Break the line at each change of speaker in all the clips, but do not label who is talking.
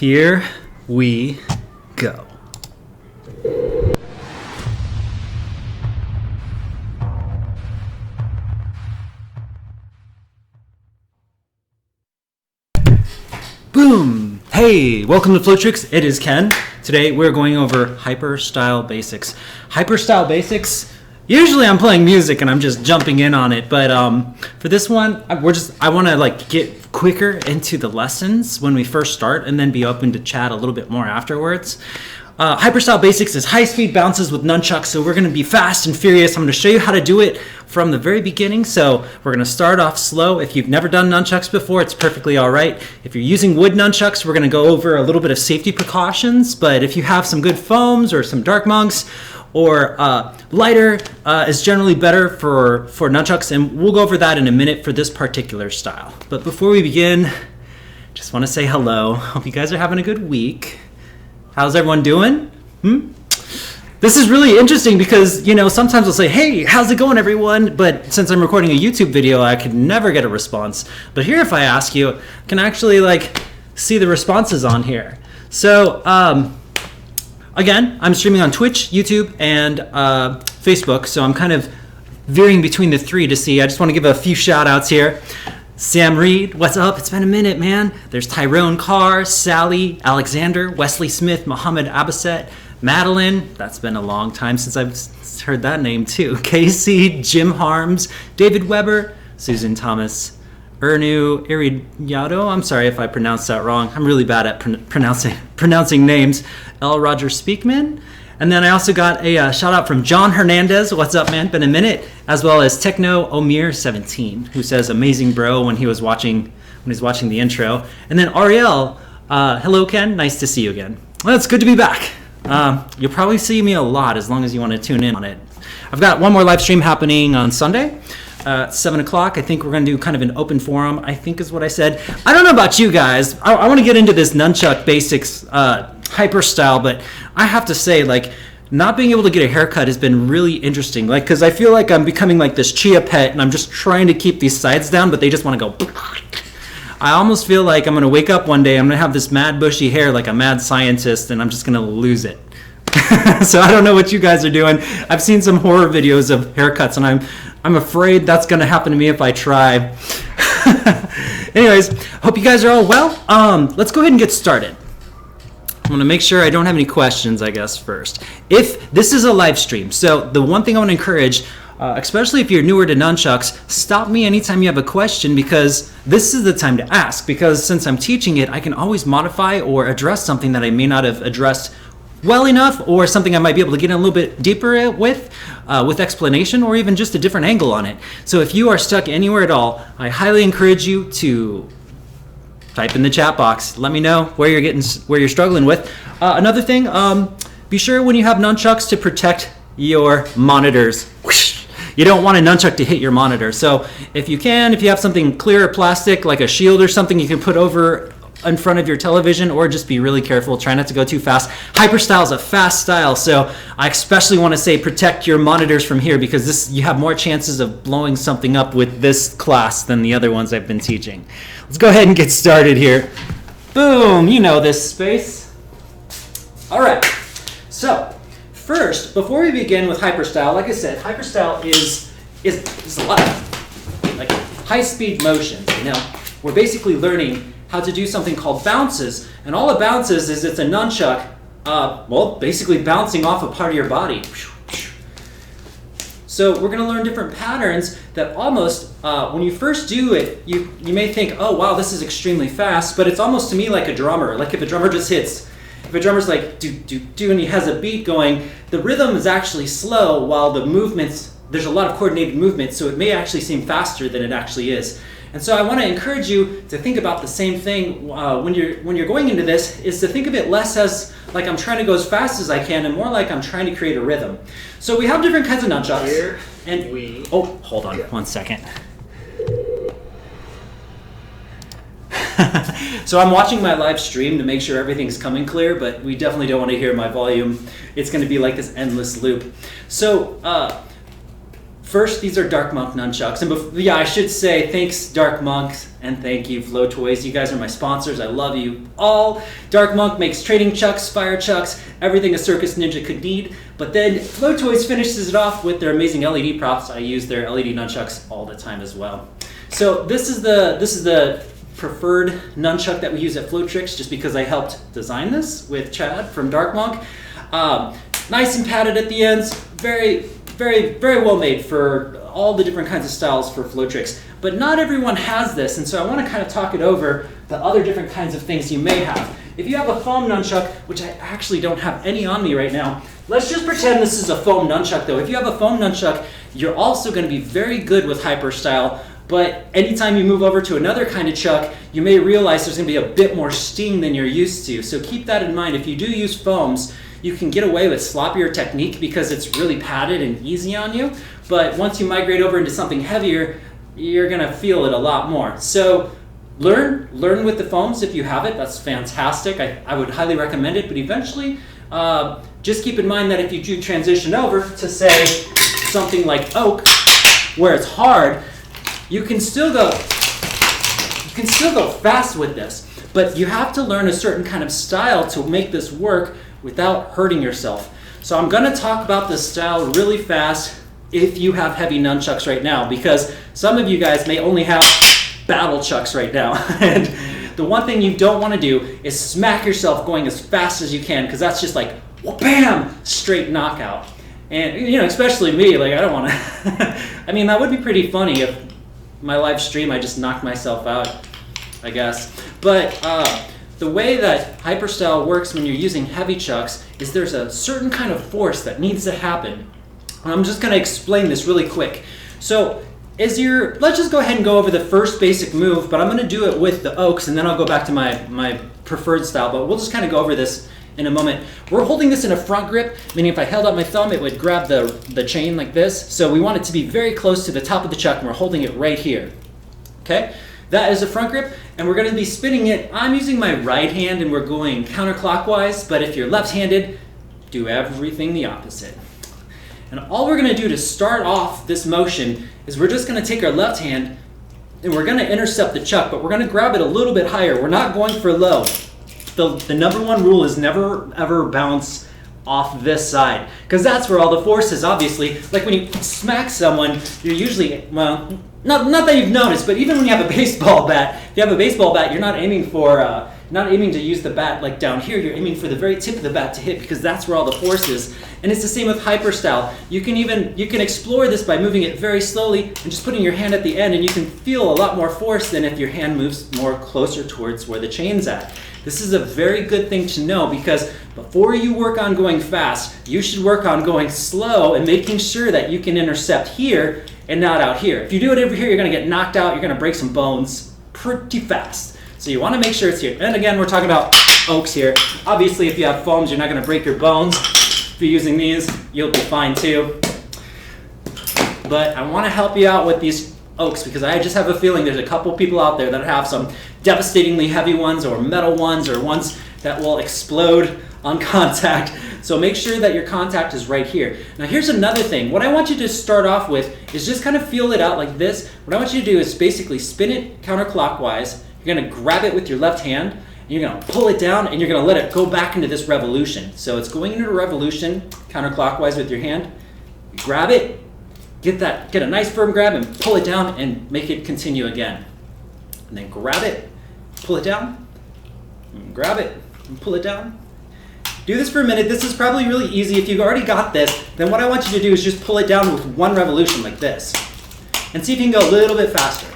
Here we go. Boom! Hey, welcome to Flow Tricks. It is Ken. Today we're going over hyper style basics. Hyper style basics. Usually I'm playing music and I'm just jumping in on it, but for this one, I want to get quicker into the lessons when we first start, and then be open to chat a little bit more afterwards. Hyperstyle basics is high-speed bounces with nunchucks, so we're going to be fast and furious. I'm going to show you how to do it from the very beginning. So we're going to start off slow. If you've never done nunchucks before, it's perfectly all right. If you're using wood nunchucks, we're going to go over a little bit of safety precautions. But if you have some good foams or some dark monks, or lighter is generally better for nunchucks, and we'll go over that in a minute for this particular style. But before we begin, just want to say hello. Hope you guys are having a good week. How's everyone doing? This is really interesting because, sometimes I'll say, hey, how's it going, everyone? But since I'm recording a YouTube video, I could never get a response. But here, if I ask you, I can actually see the responses on here. So, again, I'm streaming on Twitch, YouTube, and Facebook, so I'm kind of veering between the three to see. I just want to give a few shout outs here. Sam Reed, what's up? It's been a minute, man. There's Tyrone Carr, Sally, Alexander, Wesley Smith, Mohammed Abbaset, Madeline. That's been a long time since I've heard that name too. Casey, Jim Harms, David Weber, Susan Thomas, Ernu Iriado. I'm sorry if I pronounced that wrong. I'm really bad at pronouncing names. L. Roger Speakman. And then I also got a shout out from John Hernandez. What's up, man? Been a minute. As well as Techno Omir 17, who says amazing bro when he was watching the intro. And then Ariel, hello Ken, nice to see you again. Well, it's good to be back. You'll probably see me a lot as long as you want to tune in on it. I've got one more live stream happening on Sunday. 7 o'clock. I think we're going to do kind of an open forum, I think is what I said. I don't know about you guys. I want to get into this nunchuck basics hyper style, but I have to say, not being able to get a haircut has been really interesting. Because I feel like I'm becoming like this chia pet, and I'm just trying to keep these sides down, but they just want to go. I almost feel like I'm going to wake up one day, I'm going to have this mad bushy hair like a mad scientist, and I'm just going to lose it. So I don't know what you guys are doing. I've seen some horror videos of haircuts, and I'm afraid that's going to happen to me if I try. Anyways, hope you guys are all well. Let's go ahead and get started. I'm going to make sure I don't have any questions, I guess, first. If this is a live stream, so the one thing I want to encourage, especially if you're newer to nunchucks, stop me anytime you have a question, because this is the time to ask. Because since I'm teaching it, I can always modify or address something that I may not have addressed well enough, or something I might be able to get in a little bit deeper with explanation, or even just a different angle on it. So if you are stuck anywhere at all, I highly encourage you to type in the chat box. Let me know where you're struggling with. Another thing, be sure when you have nunchucks to protect your monitors. You don't want a nunchuck to hit your monitor. So if you have something clear or plastic, like a shield or something, you can put over in front of your television, or just be really careful. Try not to go too fast. Hyperstyle is a fast style, so I especially want to say protect your monitors from here, because you have more chances of blowing something up with this class than the other ones I've been teaching. Let's go ahead and get started here. Boom, you know this space. All right, so first, before we begin with hyperstyle, like I said, hyperstyle is a lot of high-speed motions. We're basically learning how to do something called bounces, and all it bounces is it's a nunchuck, basically bouncing off a part of your body. So we're going to learn different patterns that almost, when you first do it, you may think, oh wow, this is extremely fast, but it's almost to me like a drummer. Like if a drummer just hits, if a drummer's like do do do, and he has a beat going, the rhythm is actually slow, while the movements, there's a lot of coordinated movement, so it may actually seem faster than it actually is. And so I want to encourage you to think about the same thing when you're going into this, is to think of it less as like I'm trying to go as fast as I can, and more like I'm trying to create a rhythm. So we have different kinds of nunchucks. Hold on 1 second. So I'm watching my live stream to make sure everything's coming clear, but we definitely don't want to hear my volume. It's going to be like this endless loop. So First, these are Dark Monk nunchucks, and yeah, I should say thanks Dark Monk and thank you Flow Toys. You guys are my sponsors. I love you all. Dark Monk makes training chucks, fire chucks, everything a circus ninja could need. But then Flow Toys finishes it off with their amazing LED props. I use their LED nunchucks all the time as well. So this is the preferred nunchuck that we use at Flow Tricks, just because I helped design this with Chad from Dark Monk. Nice and padded at the ends, very well made for all the different kinds of styles for Flow Tricks. But not everyone has this, and so I want to kind of talk it over the other different kinds of things you may have. If you have a foam nunchuck, which I actually don't have any on me right now, let's just pretend this is a foam nunchuck though. If you have a foam nunchuck, you're also going to be very good with hyper style, but anytime you move over to another kind of chuck, you may realize there's going to be a bit more sting than you're used to. So keep that in mind. If you do use foams, you can get away with sloppier technique because it's really padded and easy on you. But once you migrate over into something heavier, you're gonna feel it a lot more. So learn with the foams if you have it. That's fantastic. I would highly recommend it. But eventually, just keep in mind that if you do transition over to say something like oak, where it's hard, you can still go fast with this. But you have to learn a certain kind of style to make this work without hurting yourself. So I'm gonna talk about this style really fast if you have heavy nunchucks right now, because some of you guys may only have battle chucks right now. And the one thing you don't wanna do is smack yourself going as fast as you can, because that's just like, bam, straight knockout. And you know, especially me, like I don't wanna, I mean, that would be pretty funny if my live stream I just knocked myself out, I guess. But the way that hyperstyle works when you're using heavy chucks is there's a certain kind of force that needs to happen. And I'm just going to explain this really quick. So let's just go ahead and go over the first basic move, but I'm going to do it with the oaks, and then I'll go back to my preferred style, but we'll just kind of go over this in a moment. We're holding this in a front grip, meaning if I held out my thumb, it would grab the chain like this. So we want it to be very close to the top of the chuck, and we're holding it right here. Okay? That is a front grip, and we're going to be spinning it. I'm using my right hand, and we're going counterclockwise, but if you're left-handed, do everything the opposite. And all we're going to do to start off this motion is we're just going to take our left hand, and we're going to intercept the chuck, but we're going to grab it a little bit higher. We're not going for low. The number one rule is never, ever bounce off this side, because that's where all the force is, obviously. Like when you smack someone, you're usually, well, not that you've noticed, but even when you have a baseball bat, if you have a baseball bat, you're not aiming to use the bat like down here. You're aiming for the very tip of the bat to hit, because that's where all the force is. And it's the same with hyperstyle. You can explore this by moving it very slowly and just putting your hand at the end, and you can feel a lot more force than if your hand moves more closer towards where the chain's at. This is a very good thing to know, because before you work on going fast, you should work on going slow and making sure that you can intercept here and not out here. If you do it over here, you're going to get knocked out. You're going to break some bones pretty fast. So you want to make sure it's here. And again, we're talking about oaks here. Obviously, if you have foams, you're not going to break your bones. If you're using these, you'll be fine too. But I want to help you out with these oaks, because I just have a feeling there's a couple people out there that have some devastatingly heavy ones, or metal ones, or ones that will explode on contact. So make sure that your contact is right here. Now here's another thing. What I want you to start off with is just kind of feel it out like this. What I want you to do is basically spin it counterclockwise. You're going to grab it with your left hand, and you're going to pull it down, and you're going to let it go back into this revolution. So it's going into a revolution counterclockwise with your hand. You grab it, get a nice firm grab, and pull it down and make it continue again. And then grab it, pull it down, and grab it, and pull it down. Do this for a minute. This is probably really easy. If you've already got this, then what I want you to do is just pull it down with one revolution like this. And see if you can go a little bit faster.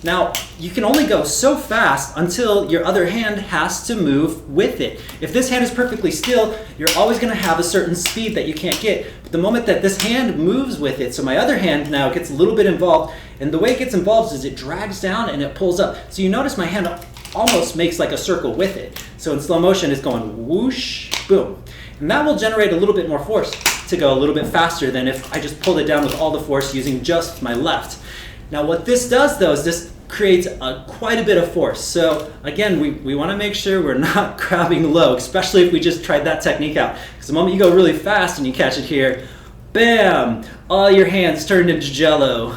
Now, you can only go so fast until your other hand has to move with it. If this hand is perfectly still, you're always going to have a certain speed that you can't get. But the moment that this hand moves with it, so my other hand now gets a little bit involved, and the way it gets involved is it drags down and it pulls up. So you notice my hand almost makes like a circle with it. So in slow motion, it's going whoosh, boom. And that will generate a little bit more force to go a little bit faster than if I just pulled it down with all the force using just my left. Now what this does though is this creates quite a bit of force. So again, we want to make sure we're not grabbing low, especially if we just tried that technique out. Because the moment you go really fast and you catch it here, Bam! All your hands turned into jello.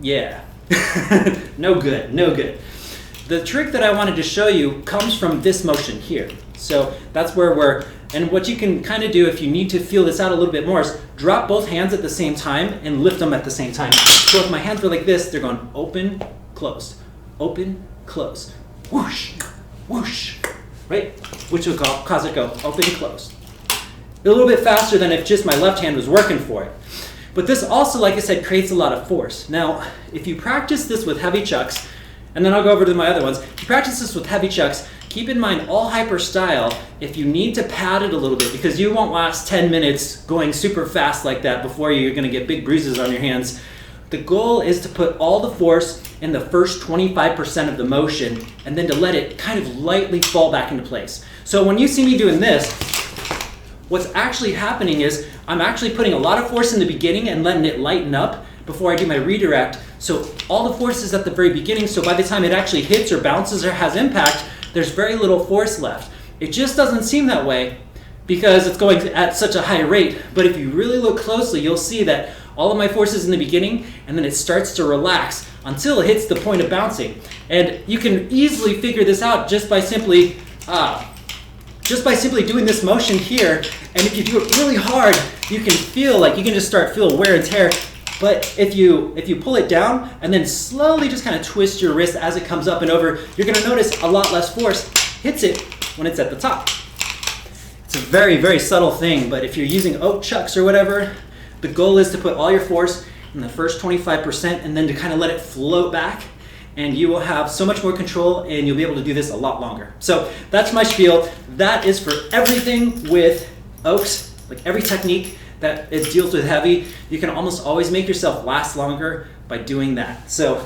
Yeah. No good, no good. The trick that I wanted to show you comes from this motion here. So that's where we're, and what you can kind of do if you need to feel this out a little bit more is drop both hands at the same time and lift them at the same time. So if my hands were like this, they're going open, close, open, close, whoosh, whoosh, right? Which will cause it to go open, close. A little bit faster than if just my left hand was working for it. But this also, like I said, creates a lot of force. Now, if you practice this with heavy chucks, and then I'll go over to my other ones, if you practice this with heavy chucks, keep in mind all hyper style, if you need to pad it a little bit, because you won't last 10 minutes going super fast like that before you're gonna get big bruises on your hands. The goal is to put all the force in the first 25% of the motion, and then to let it kind of lightly fall back into place. So when you see me doing this, what's actually happening is I'm actually putting a lot of force in the beginning and letting it lighten up before I do my redirect. So all the force is at the very beginning, so by the time it actually hits or bounces or has impact, there's very little force left. It just doesn't seem that way because it's going at such a high rate. But if you really look closely, you'll see that all of my force is in the beginning, and then it starts to relax until it hits the point of bouncing. And you can easily figure this out just by simply doing this motion here. And if you do it really hard, you can feel like you can just start feeling wear and tear. But if you pull it down and then slowly just kind of twist your wrist as it comes up and over, you're going to notice a lot less force hits it when it's at the top. It's a very, very subtle thing, but if you're using oak chucks or whatever, the goal is to put all your force in the first 25% and then to kind of let it float back, and you will have so much more control and you'll be able to do this a lot longer. So that's my spiel. That is for everything with oaks, like every technique that it deals with heavy. You can almost always make yourself last longer by doing that. So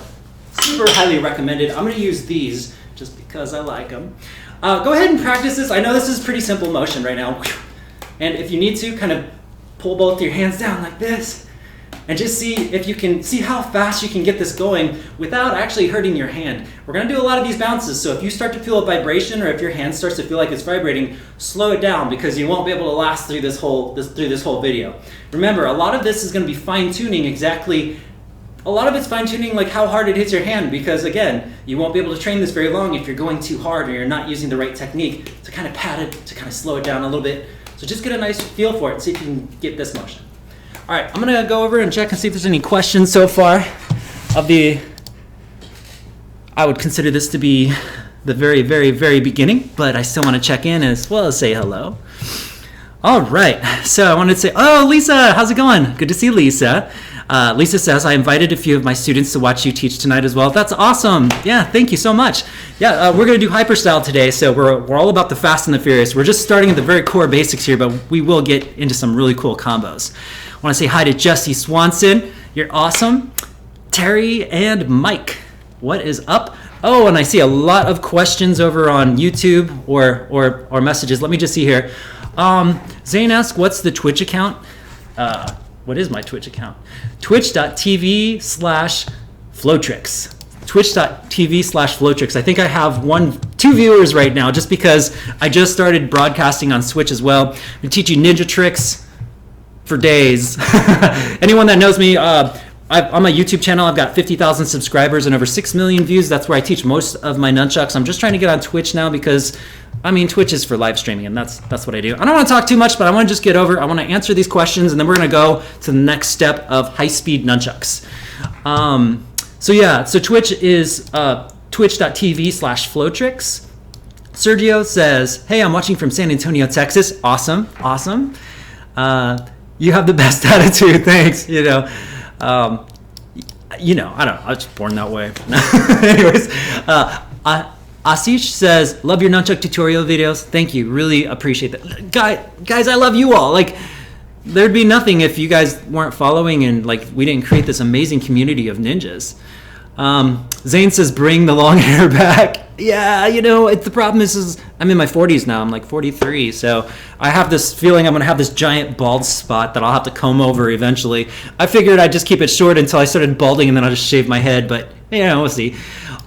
super highly recommended. I'm gonna use these just because I like them. Go ahead and practice this. I know this is pretty simple motion right now. And if you need to, kind of pull both your hands down like this and just see if you can see how fast you can get this going without actually hurting your hand. We're gonna do a lot of these bounces, so if you start to feel a vibration or if your hand starts to feel like it's vibrating, slow it down because you won't be able to last through this whole video. Remember, a lot of this is gonna be fine-tuning exactly. A lot of it's fine-tuning like how hard it hits your hand, because again, you won't be able to train this very long if you're going too hard or you're not using the right technique to kind of pad it, to kind of slow it down a little bit. So just get a nice feel for it and see if you can get this motion. All right, I'm gonna go over and check and see if there's any questions so far of I would consider this to be the very, very, very beginning, but I still wanna check in as well as say hello. All right, so I wanted to say, oh, Lisa, how's it going? Good to see Lisa. Lisa says, I invited a few of my students to watch you teach tonight as well. That's awesome. Yeah, thank you so much. Yeah, we're going to do hyperstyle today, so we're all about the fast and the furious. We're just starting at the very core basics here, but we will get into some really cool combos. I want to say hi to Jesse Swanson. You're awesome. Terry and Mike, what is up? Oh, and I see a lot of questions over on YouTube or messages. Let me just see here. Zane asks, what's the Twitch account? What is my Twitch account? Twitch.tv/Flowtricks. Twitch.tv/Flowtricks. I think I have 2 viewers right now just because I just started broadcasting on Switch as well. I'm gonna teach you ninja tricks for days. Anyone that knows me, on my YouTube channel, I've got 50,000 subscribers and over 6 million views. That's where I teach most of my nunchucks. I'm just trying to get on Twitch now because Twitch is for live streaming, and that's what I do. I don't want to talk too much, but I want to just get over. I want to answer these questions, and then we're going to go to the next step of high-speed nunchucks. So Twitch is twitch.tv/Flowtricks. Sergio says, hey, I'm watching from San Antonio, Texas. Awesome. You have the best attitude. Thanks. I don't know. I was just born that way. Anyways, Asish says, love your nunchuck tutorial videos. Thank you. Really appreciate that. Guys, I love you all. Like, there'd be nothing if you guys weren't following and like we didn't create this amazing community of ninjas. Zane says, bring the long hair back. Yeah, the problem is I'm in my 40s now. I'm like 43, so I have this feeling I'm going to have this giant bald spot that I'll have to comb over eventually. I figured I'd just keep it short until I started balding, and then I'll just shave my head, but we'll see.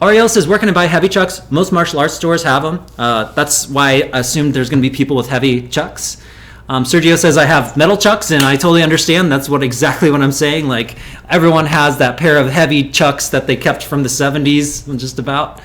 Ariel says, where can I buy heavy chucks? Most martial arts stores have them. That's why I assumed there's going to be people with heavy chucks. Sergio says I have metal chucks, and I totally understand. That's exactly what I'm saying. Like, everyone has that pair of heavy chucks that they kept from the 70s, just about.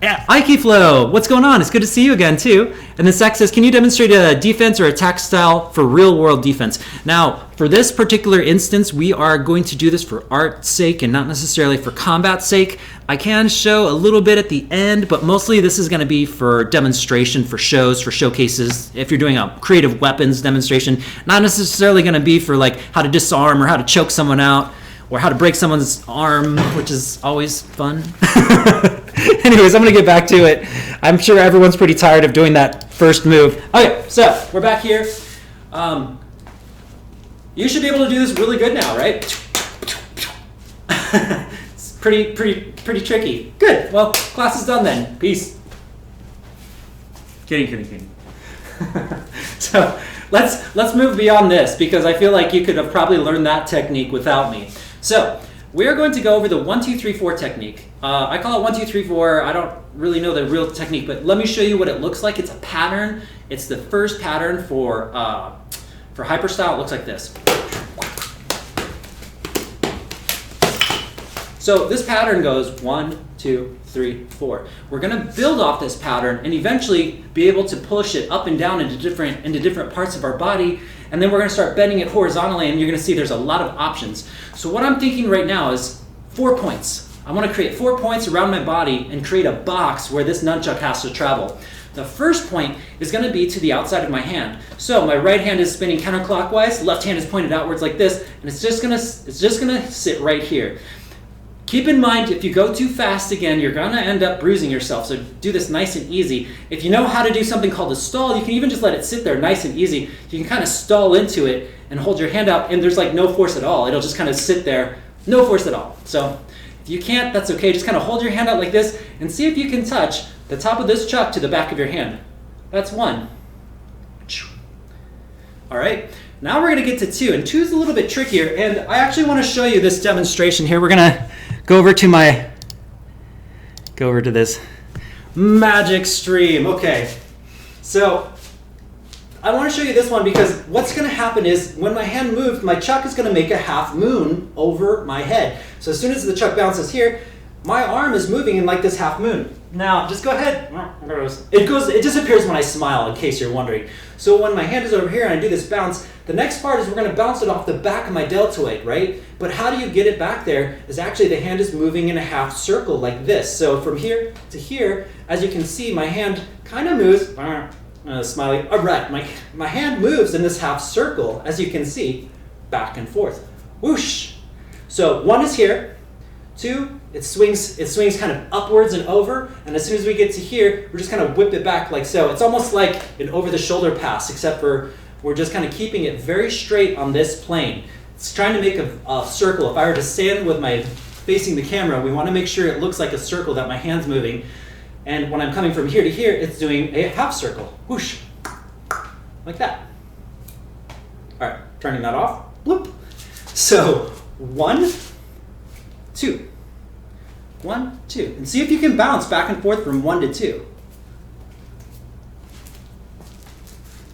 Yeah, Ike Flow, what's going on? It's good to see you again, too. And then Zach says, can you demonstrate a defense or attack style for real-world defense? Now, for this particular instance, we are going to do this for art's sake and not necessarily for combat's sake. I can show a little bit at the end, but mostly this is going to be for demonstration, for shows, for showcases. If you're doing a creative weapons demonstration, not necessarily going to be for like how to disarm or how to choke someone out or how to break someone's arm, which is always fun. Anyways, I'm going to get back to it. I'm sure everyone's pretty tired of doing that first move. Okay, so we're back here. You should be able to do this really good now, right? It's pretty tricky. Good. Well, class is done then. Peace. Kidding. So let's move beyond this because I feel like you could have probably learned that technique without me. So we're going to go over the 1, 2, 3, 4 technique. I call it 1, 2, 3, 4. I don't really know the real technique, but let me show you what it looks like. It's a pattern. It's the first pattern for hyperstyle. It looks like this. So this pattern goes 1, 2, 3, 4. We're going to build off this pattern and eventually be able to push it up and down into different parts of our body. And then we're going to start bending it horizontally, and you're going to see there's a lot of options. So what I'm thinking right now is 4 points. I want to create 4 points around my body and create a box where this nunchuck has to travel. The first point is going to be to the outside of my hand. So my right hand is spinning counterclockwise, left hand is pointed outwards like this, and it's just going to sit right here. Keep in mind, if you go too fast again, you're going to end up bruising yourself. So do this nice and easy. If you know how to do something called a stall, you can even just let it sit there nice and easy. You can kind of stall into it and hold your hand out, and there's like no force at all. It'll just kind of sit there, no force at all. So if you can't, that's okay. Just kind of hold your hand out like this and see if you can touch the top of this chuck to the back of your hand. That's 1. All right. Now we're going to get to 2, and 2 is a little bit trickier, and I actually want to show you this demonstration here. We're going to go over to this magic stream. Okay, so I want to show you this one because what's going to happen is when my hand moves, my chuck is going to make a half moon over my head. So as soon as the chuck bounces here, my arm is moving in like this half moon. Now, just go ahead. It disappears when I smile, in case you're wondering. So when my hand is over here and I do this bounce, the next part is we're going to bounce it off the back of my deltoid, right? But how do you get it back there is actually the hand is moving in a half circle like this. So from here to here, as you can see, my hand kind of moves, smiley, all right, my hand moves in this half circle, as you can see, back and forth. Whoosh. So 1 is here, 2, it swings kind of upwards and over, and as soon as we get to here, we're just kind of whip it back like so. It's almost like an over-the-shoulder pass, except for we're just kind of keeping it very straight on this plane. It's trying to make a circle. If I were to stand with my facing the camera, we want to make sure it looks like a circle that my hand's moving. And when I'm coming from here to here, it's doing a half circle. Whoosh. Like that. All right, turning that off. Bloop. So 1, 2. 1, 2. And see if you can bounce back and forth from 1 to 2.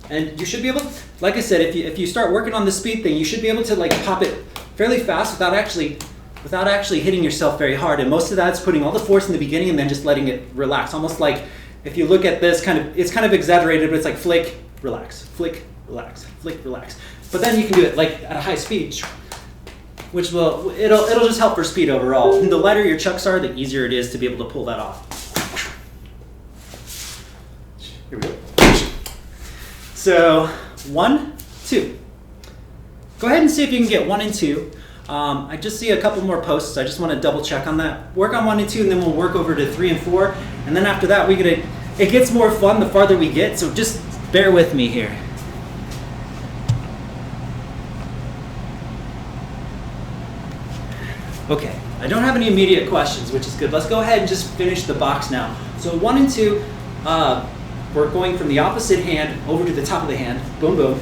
And you should be able to, like I said, if you start working on the speed thing, you should be able to like pop it fairly fast without actually hitting yourself very hard. And most of that's putting all the force in the beginning and then just letting it relax. Almost like if you look at this it's kind of exaggerated, but it's like flick, relax, flick, relax, flick, relax. But then you can do it like at a high speed, which it'll just help for speed overall. And the lighter your chucks are, the easier it is to be able to pull that off. Here we go. So 1, 2. Go ahead and see if you can get 1 and 2. I just see a couple more posts. I just want to double check on that. Work on 1 and 2, and then we'll work over to 3 and 4. And then after that, it gets more fun the farther we get. So just bear with me here. Okay, I don't have any immediate questions, which is good. Let's go ahead and just finish the box now. So 1 and 2, we're going from the opposite hand over to the top of the hand. Boom, boom,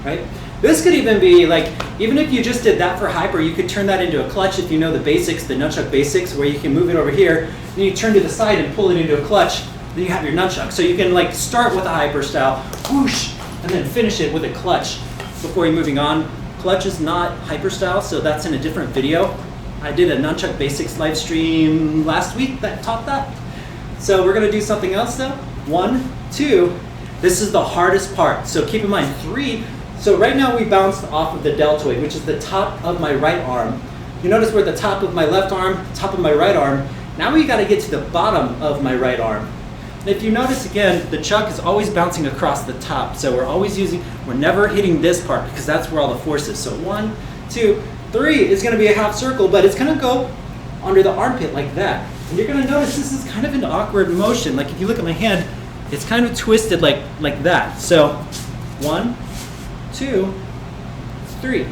right? This could even be like, even if you just did that for hyper, you could turn that into a clutch if you know the basics, the nunchuck basics, where you can move it over here, then you turn to the side and pull it into a clutch, then you have your nunchuck. So you can like start with a hyper style, whoosh, and then finish it with a clutch before you're moving on. Clutch is not hyper style, so that's in a different video. I did a Nunchuck Basics live stream last week that taught that. So we're gonna do something else though. 1, 2, this is the hardest part. So keep in mind, 3, so right now we bounced off of the deltoid, which is the top of my right arm. You notice we're at the top of my left arm, top of my right arm. Now we gotta get to the bottom of my right arm. And if you notice again, the chuck is always bouncing across the top. So we're never hitting this part because that's where all the force is. So 1, 2, 3 is gonna be a half circle, but it's gonna go under the armpit like that. And you're gonna notice this is kind of an awkward motion. Like if you look at my hand, it's kind of twisted like that. So 1, 2, 3.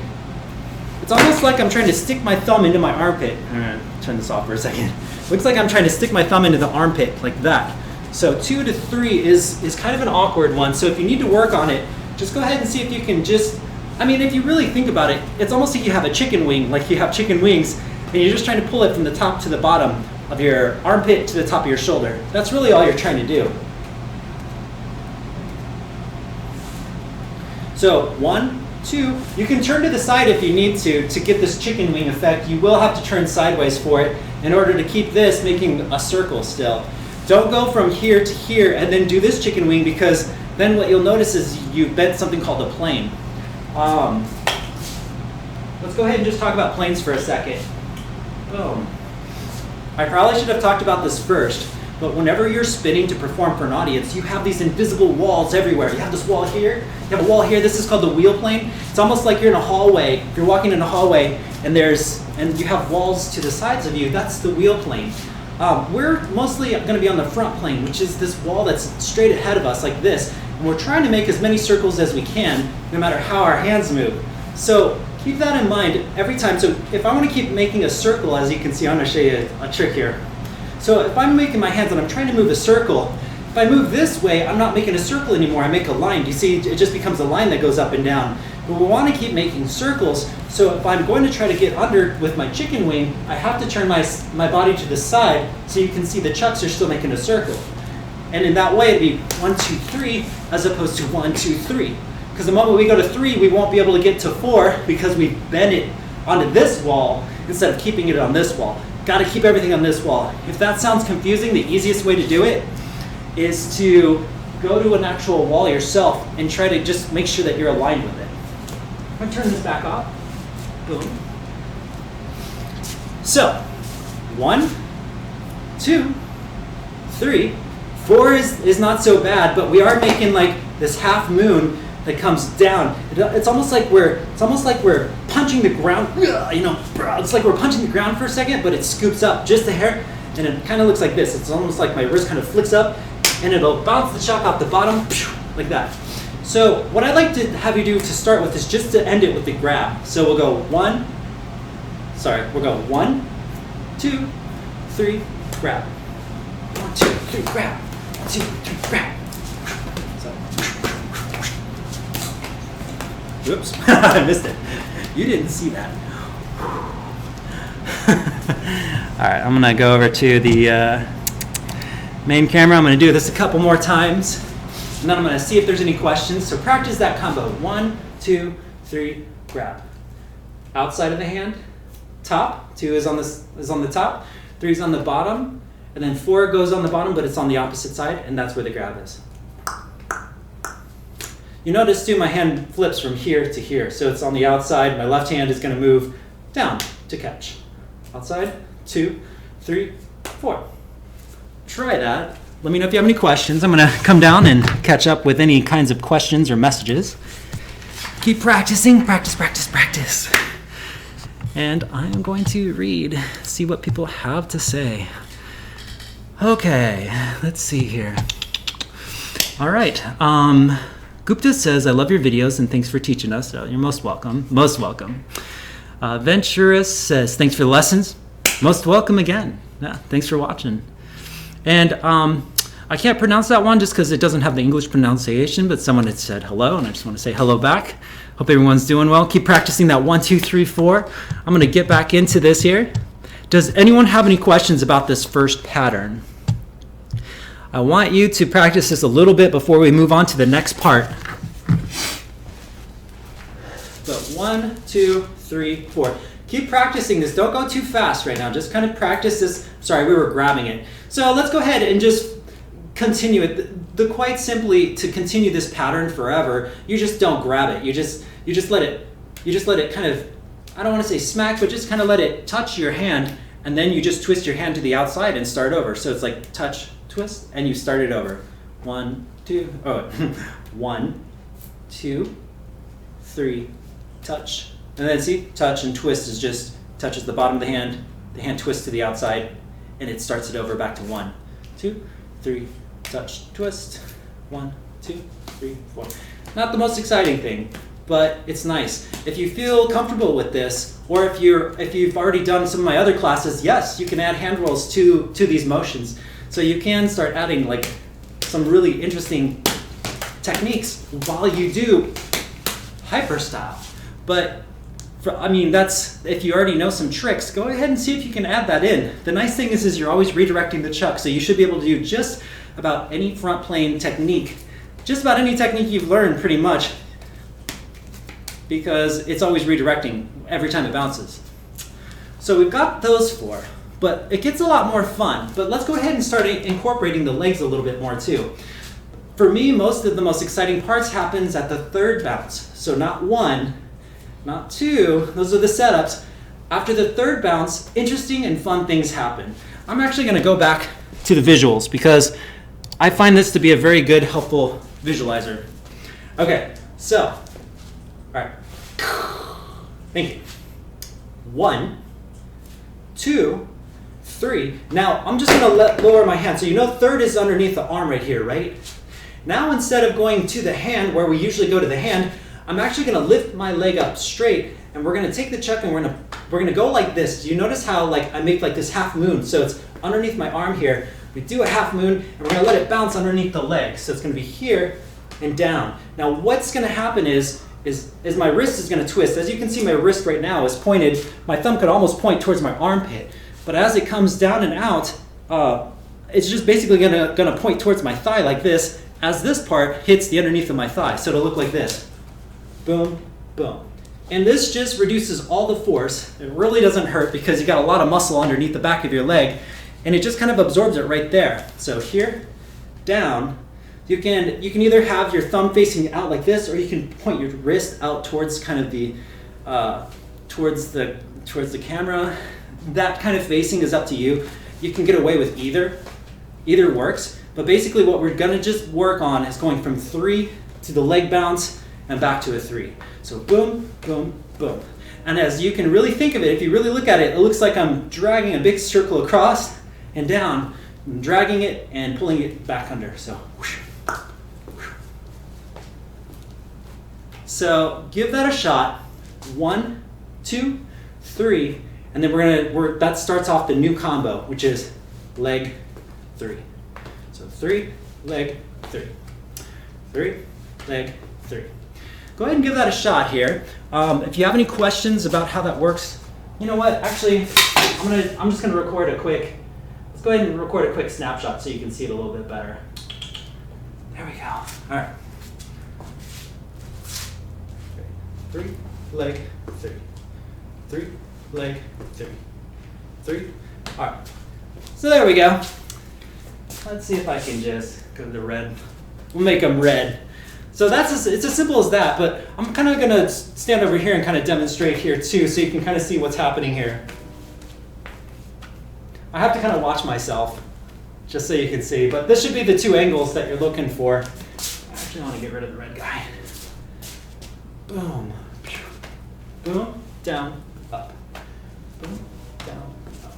It's almost like I'm trying to stick my thumb into my armpit. I'm gonna turn this off for a second. Looks like I'm trying to stick my thumb into the armpit like that. So 2 to 3 is kind of an awkward one. So if you need to work on it, just go ahead and see if you can just, I mean, if you really think about it, it's almost like you have a chicken wing, like you have chicken wings, and you're just trying to pull it from the top to the bottom of your armpit to the top of your shoulder. That's really all you're trying to do. So 1, 2, you can turn to the side if you need to get this chicken wing effect. You will have to turn sideways for it in order to keep this making a circle still. Don't go from here to here and then do this chicken wing, because then what you'll notice is you've bent something called a plane. Let's go ahead and just talk about planes for a second. Boom. I probably should have talked about this first, but whenever you're spinning to perform for an audience, you have these invisible walls everywhere. You have this wall here, you have a wall here. This is called the wheel plane. It's almost like you're in a hallway. You're walking in a hallway and you have walls to the sides of you. That's the wheel plane. We're mostly going to be on the front plane, which is this wall that's straight ahead of us like this. And we're trying to make as many circles as we can, no matter how our hands move. So keep that in mind every time. So if I want to keep making a circle, as you can see, I'm going to show you a trick here. So if I'm making my hands and I'm trying to move a circle, if I move this way, I'm not making a circle anymore. I make a line. Do you see? It just becomes a line that goes up and down. But we want to keep making circles. So if I'm going to try to get under with my chicken wing, I have to turn my body to the side so you can see the chucks are still making a circle. And in that way, it'd be 1, 2, 3 as opposed to 1, 2, 3. Because the moment we go to 3, we won't be able to get to 4 because we bent it onto this wall instead of keeping it on this wall. Got to keep everything on this wall. If that sounds confusing, the easiest way to do it is to go to an actual wall yourself and try to just make sure that you're aligned with it. I'm going to turn this back off. Boom. So, 1, 2, 3, 4 is not so bad, but we are making like this half moon that comes down. It's almost like we're punching the ground. You know, it's like we're punching the ground for a second, but it scoops up just a hair, and it kind of looks like this. It's almost like my wrist kind of flicks up, and it'll bounce the chuck off the bottom, like that. So what I'd like to have you do to start with is just to end it with the grab. So we'll go 1, 2, 3, grab. 1, 2, 3, grab. 1, 2, 3, grab. So. Whoops, I missed it. You didn't see that. All right, I'm gonna go over to the main camera. I'm gonna do this a couple more times, and then I'm gonna see if there's any questions. So practice that combo. 1, 2, 3, grab. Outside of the hand, top. 2 is on the top, 3 is on the bottom, and then 4 goes on the bottom, but it's on the opposite side, and that's where the grab is. You notice too, my hand flips from here to here, so it's on the outside. My left hand is going to move down to catch. Outside, 2, 3, 4. Try that. Let me know if you have any questions. I'm going to come down and catch up with any kinds of questions or messages. Keep practicing, practice, practice, practice. And I'm going to read, see what people have to say. Okay, let's see here. All right. Gupta says, I love your videos and thanks for teaching us. You're most welcome. Most welcome. Venturus says, thanks for the lessons. Most welcome again. Yeah, thanks for watching. And I can't pronounce that one just because it doesn't have the English pronunciation, but someone had said hello, and I just want to say hello back. Hope everyone's doing well. Keep practicing that 1, 2, 3, 4. I'm going to get back into this here. Does anyone have any questions about this first pattern? I want you to practice this a little bit before we move on to the next part. But 1, 2, 3, 4. Keep practicing this. Don't go too fast right now. Just kind of practice this. Sorry, we were grabbing it. So let's go ahead and just continue it. Quite simply, to continue this pattern forever, you just don't grab it. You just let it kind of, I don't want to say smack, but just kind of let it touch your hand, and then you just twist your hand to the outside and start over. So it's like touch, twist, and you start it over. 1, 2, 1, 2, 3, touch. And then see, touch and twist is just touches the bottom of the hand twists to the outside, and it starts it over back to 1, 2, 3, touch, twist, 1, 2, 3, 4. Not the most exciting thing, but it's nice. If you feel comfortable with this, or if you've already done some of my other classes, yes, you can add hand rolls to these motions. So you can start adding like some really interesting techniques while you do hyper style. But that's if you already know some tricks, go ahead and see if you can add that in. The nice thing is you're always redirecting the chuck, so you should be able to do just about any front plane technique, just about any technique you've learned pretty much, because it's always redirecting every time it bounces. So we've got those 4, but it gets a lot more fun. But let's go ahead and start incorporating the legs a little bit more too. For me, most of the most exciting parts happens at the 3rd bounce. So not 1, not 2, those are the setups. After the 3rd bounce, interesting and fun things happen. I'm actually going to go back to the visuals because I find this to be a very good, helpful visualizer. Okay, so, all right. Thank you. 1, 2, 3. Now, I'm just going to lower my hand. So you know 3rd is underneath the arm right here, right? Now, instead of going to the hand where we usually go to the hand, I'm actually going to lift my leg up straight, and we're going to take the chuck and we're going to go like this. Do you notice how like I make like this half moon? So it's underneath my arm here. We do a half moon, and we're going to let it bounce underneath the leg. So it's going to be here and down. Now, what's going to happen is my wrist is going to twist. As you can see, my wrist right now is pointed. My thumb could almost point towards my armpit, but as it comes down and out, it's just basically going to point towards my thigh like this. As this part hits the underneath of my thigh, so it'll look like this. Boom, boom. And this just reduces all the force. It really doesn't hurt because you got a lot of muscle underneath the back of your leg, and it just kind of absorbs it right there. So here, down, you can either have your thumb facing out like this, or you can point your wrist out towards kind of the towards the camera. That kind of facing is up to you. You can get away with either. Either works. But basically what we're gonna just work on is going from 3 to the leg bounce and back to a 3. So boom, boom, boom. And as you can really think of it, if you really look at it, it looks like I'm dragging a big circle across and down, and dragging it and pulling it back under. So, whoosh, whoosh. So give that a shot. 1, 2, 3, and then that starts off the new combo, which is leg 3. So 3, leg, 3. 3, leg, 3. Go ahead and give that a shot here. If you have any questions about how that works, you know what? Actually, I'm just gonna record a quick. Let's go ahead and record a quick snapshot so you can see it a little bit better. There we go. All right. 3, leg, 3. 3, leg, 3. 3. All right. So there we go. Let's see if I can just go to red. We'll make them red. So it's as simple as that, but I'm kind of gonna stand over here and kind of demonstrate here too, so you can kind of see what's happening here. I have to kind of watch myself, just so you can see, but this should be the 2 angles that you're looking for. I actually want to get rid of the red guy. Boom, boom, down, up, boom, down, up.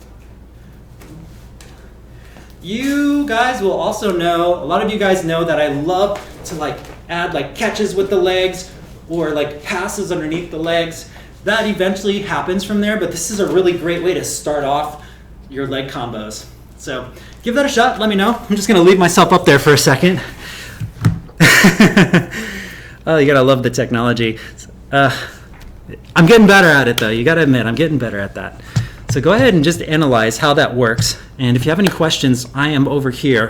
You guys will also know, a lot of you guys know that I love to like add like catches with the legs or like passes underneath the legs. That eventually happens from there, but this is a really great way to start off your leg combos. So give that a shot, let me know. I'm just gonna leave myself up there for a second. Oh, you gotta love the technology. I'm getting better at it though, you gotta admit, I'm getting better at that. So go ahead and just analyze how that works. And if you have any questions, I am over here.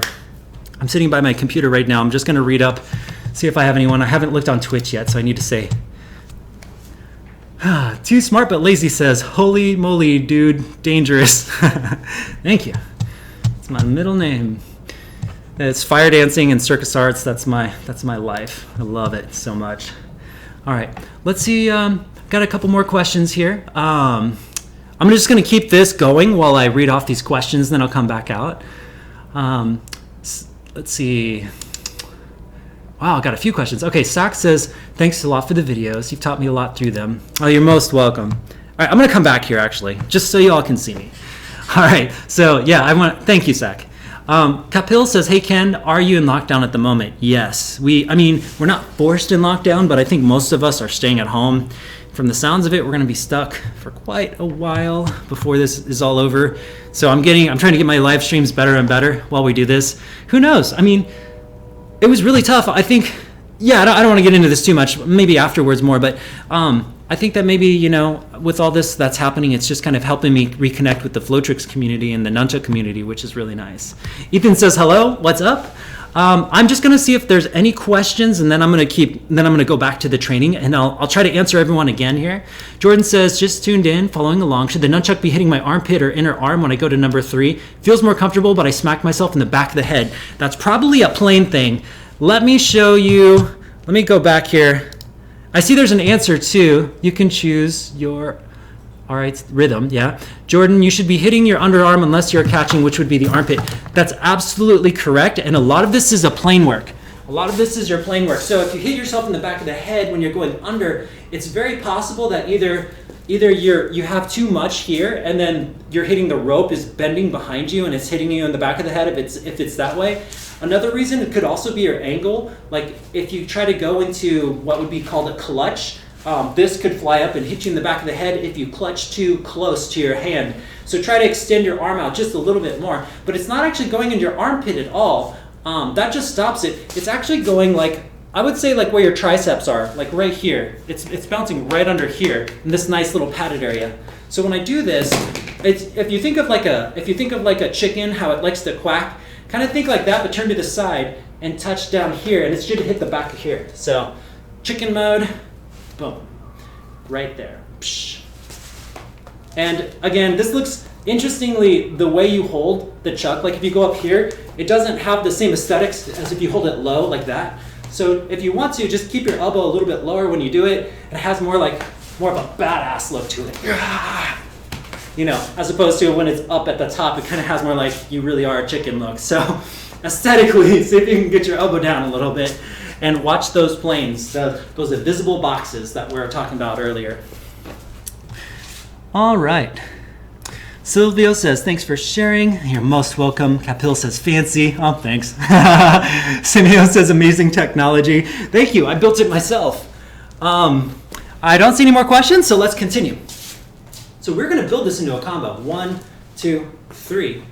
I'm sitting by my computer right now. I'm just gonna read up, see if I have anyone. I haven't looked on Twitch yet, so I need to say. Too smart but lazy says, holy moly, dude, dangerous. Thank you. It's my middle name. It's fire dancing and circus arts. That's my life. I love it so much. All right, let's see. Got a couple more questions here. I'm just going to keep this going while I read off these questions, then I'll come back out. Let's see. Wow, I got a few questions. Okay, Sack says, thanks a lot for the videos. You've taught me a lot through them. Oh, you're most welcome. All right, I'm going to come back here, actually, just so you all can see me. All right, so yeah, thank you, Sack. Kapil says, hey, Ken, are you in lockdown at the moment? Yes. We're not forced in lockdown, but I think most of us are staying at home. From the sounds of it, we're going to be stuck for quite a while before this is all over. So I'm trying to get my live streams better and better while we do this. Who knows? I mean, it was really tough. I think, I don't want to get into this too much, maybe afterwards more, but I think that maybe, with all this that's happening, it's just kind of helping me reconnect with the Flotrix community and the Nunchuck community, which is really nice. Ethan says, hello, what's up? I'm just going to see if there's any questions, and then I'm going to go back to the training, and I'll try to answer everyone again here. Jordan says, just tuned in, following along. Should the nunchuck be hitting my armpit or inner arm when I go to number 3? Feels more comfortable, but I smack myself in the back of the head. That's probably a plane thing. Let me show you. Let me go back here. I see there's an answer too. You can choose your, all right, rhythm, yeah. Jordan, you should be hitting your underarm unless you're catching, which would be the armpit. That's absolutely correct, and a lot of this is a plane work. A lot of this is your plane work. So if you hit yourself in the back of the head when you're going under, it's very possible that either you have too much here, and then you're hitting the rope is bending behind you and it's hitting you in the back of the head if it's that way. Another reason, it could also be your angle. Like if you try to go into what would be called a clutch, this could fly up and hit you in the back of the head if you clutch too close to your hand. So try to extend your arm out just a little bit more, but it's not actually going into your armpit at all. That just stops it. It's actually going like, I would say like where your triceps are, like right here. It's bouncing right under here in this nice little padded area. So when I do this, if you think of like a chicken, how it likes to quack, kind of think like that, but turn to the side and touch down here, and it should hit the back of here. So chicken mode, boom, right there. Psh. And again, this looks, interestingly, the way you hold the chuck, like if you go up here, it doesn't have the same aesthetics as if you hold it low like that. So if you want to, just keep your elbow a little bit lower when you do it. It has more of a badass look to it. As opposed to when it's up at the top, it kind of has more like you really are a chicken look. So aesthetically, see if you can get your elbow down a little bit and watch those planes, those invisible boxes that we were talking about earlier. All right. Silvio says, thanks for sharing. You're most welcome. Kapil says, fancy. Oh, thanks. Simeo says, amazing technology. Thank you. I built it myself. I don't see any more questions, so let's continue. So we're going to build this into a combo. 1, 2, 3,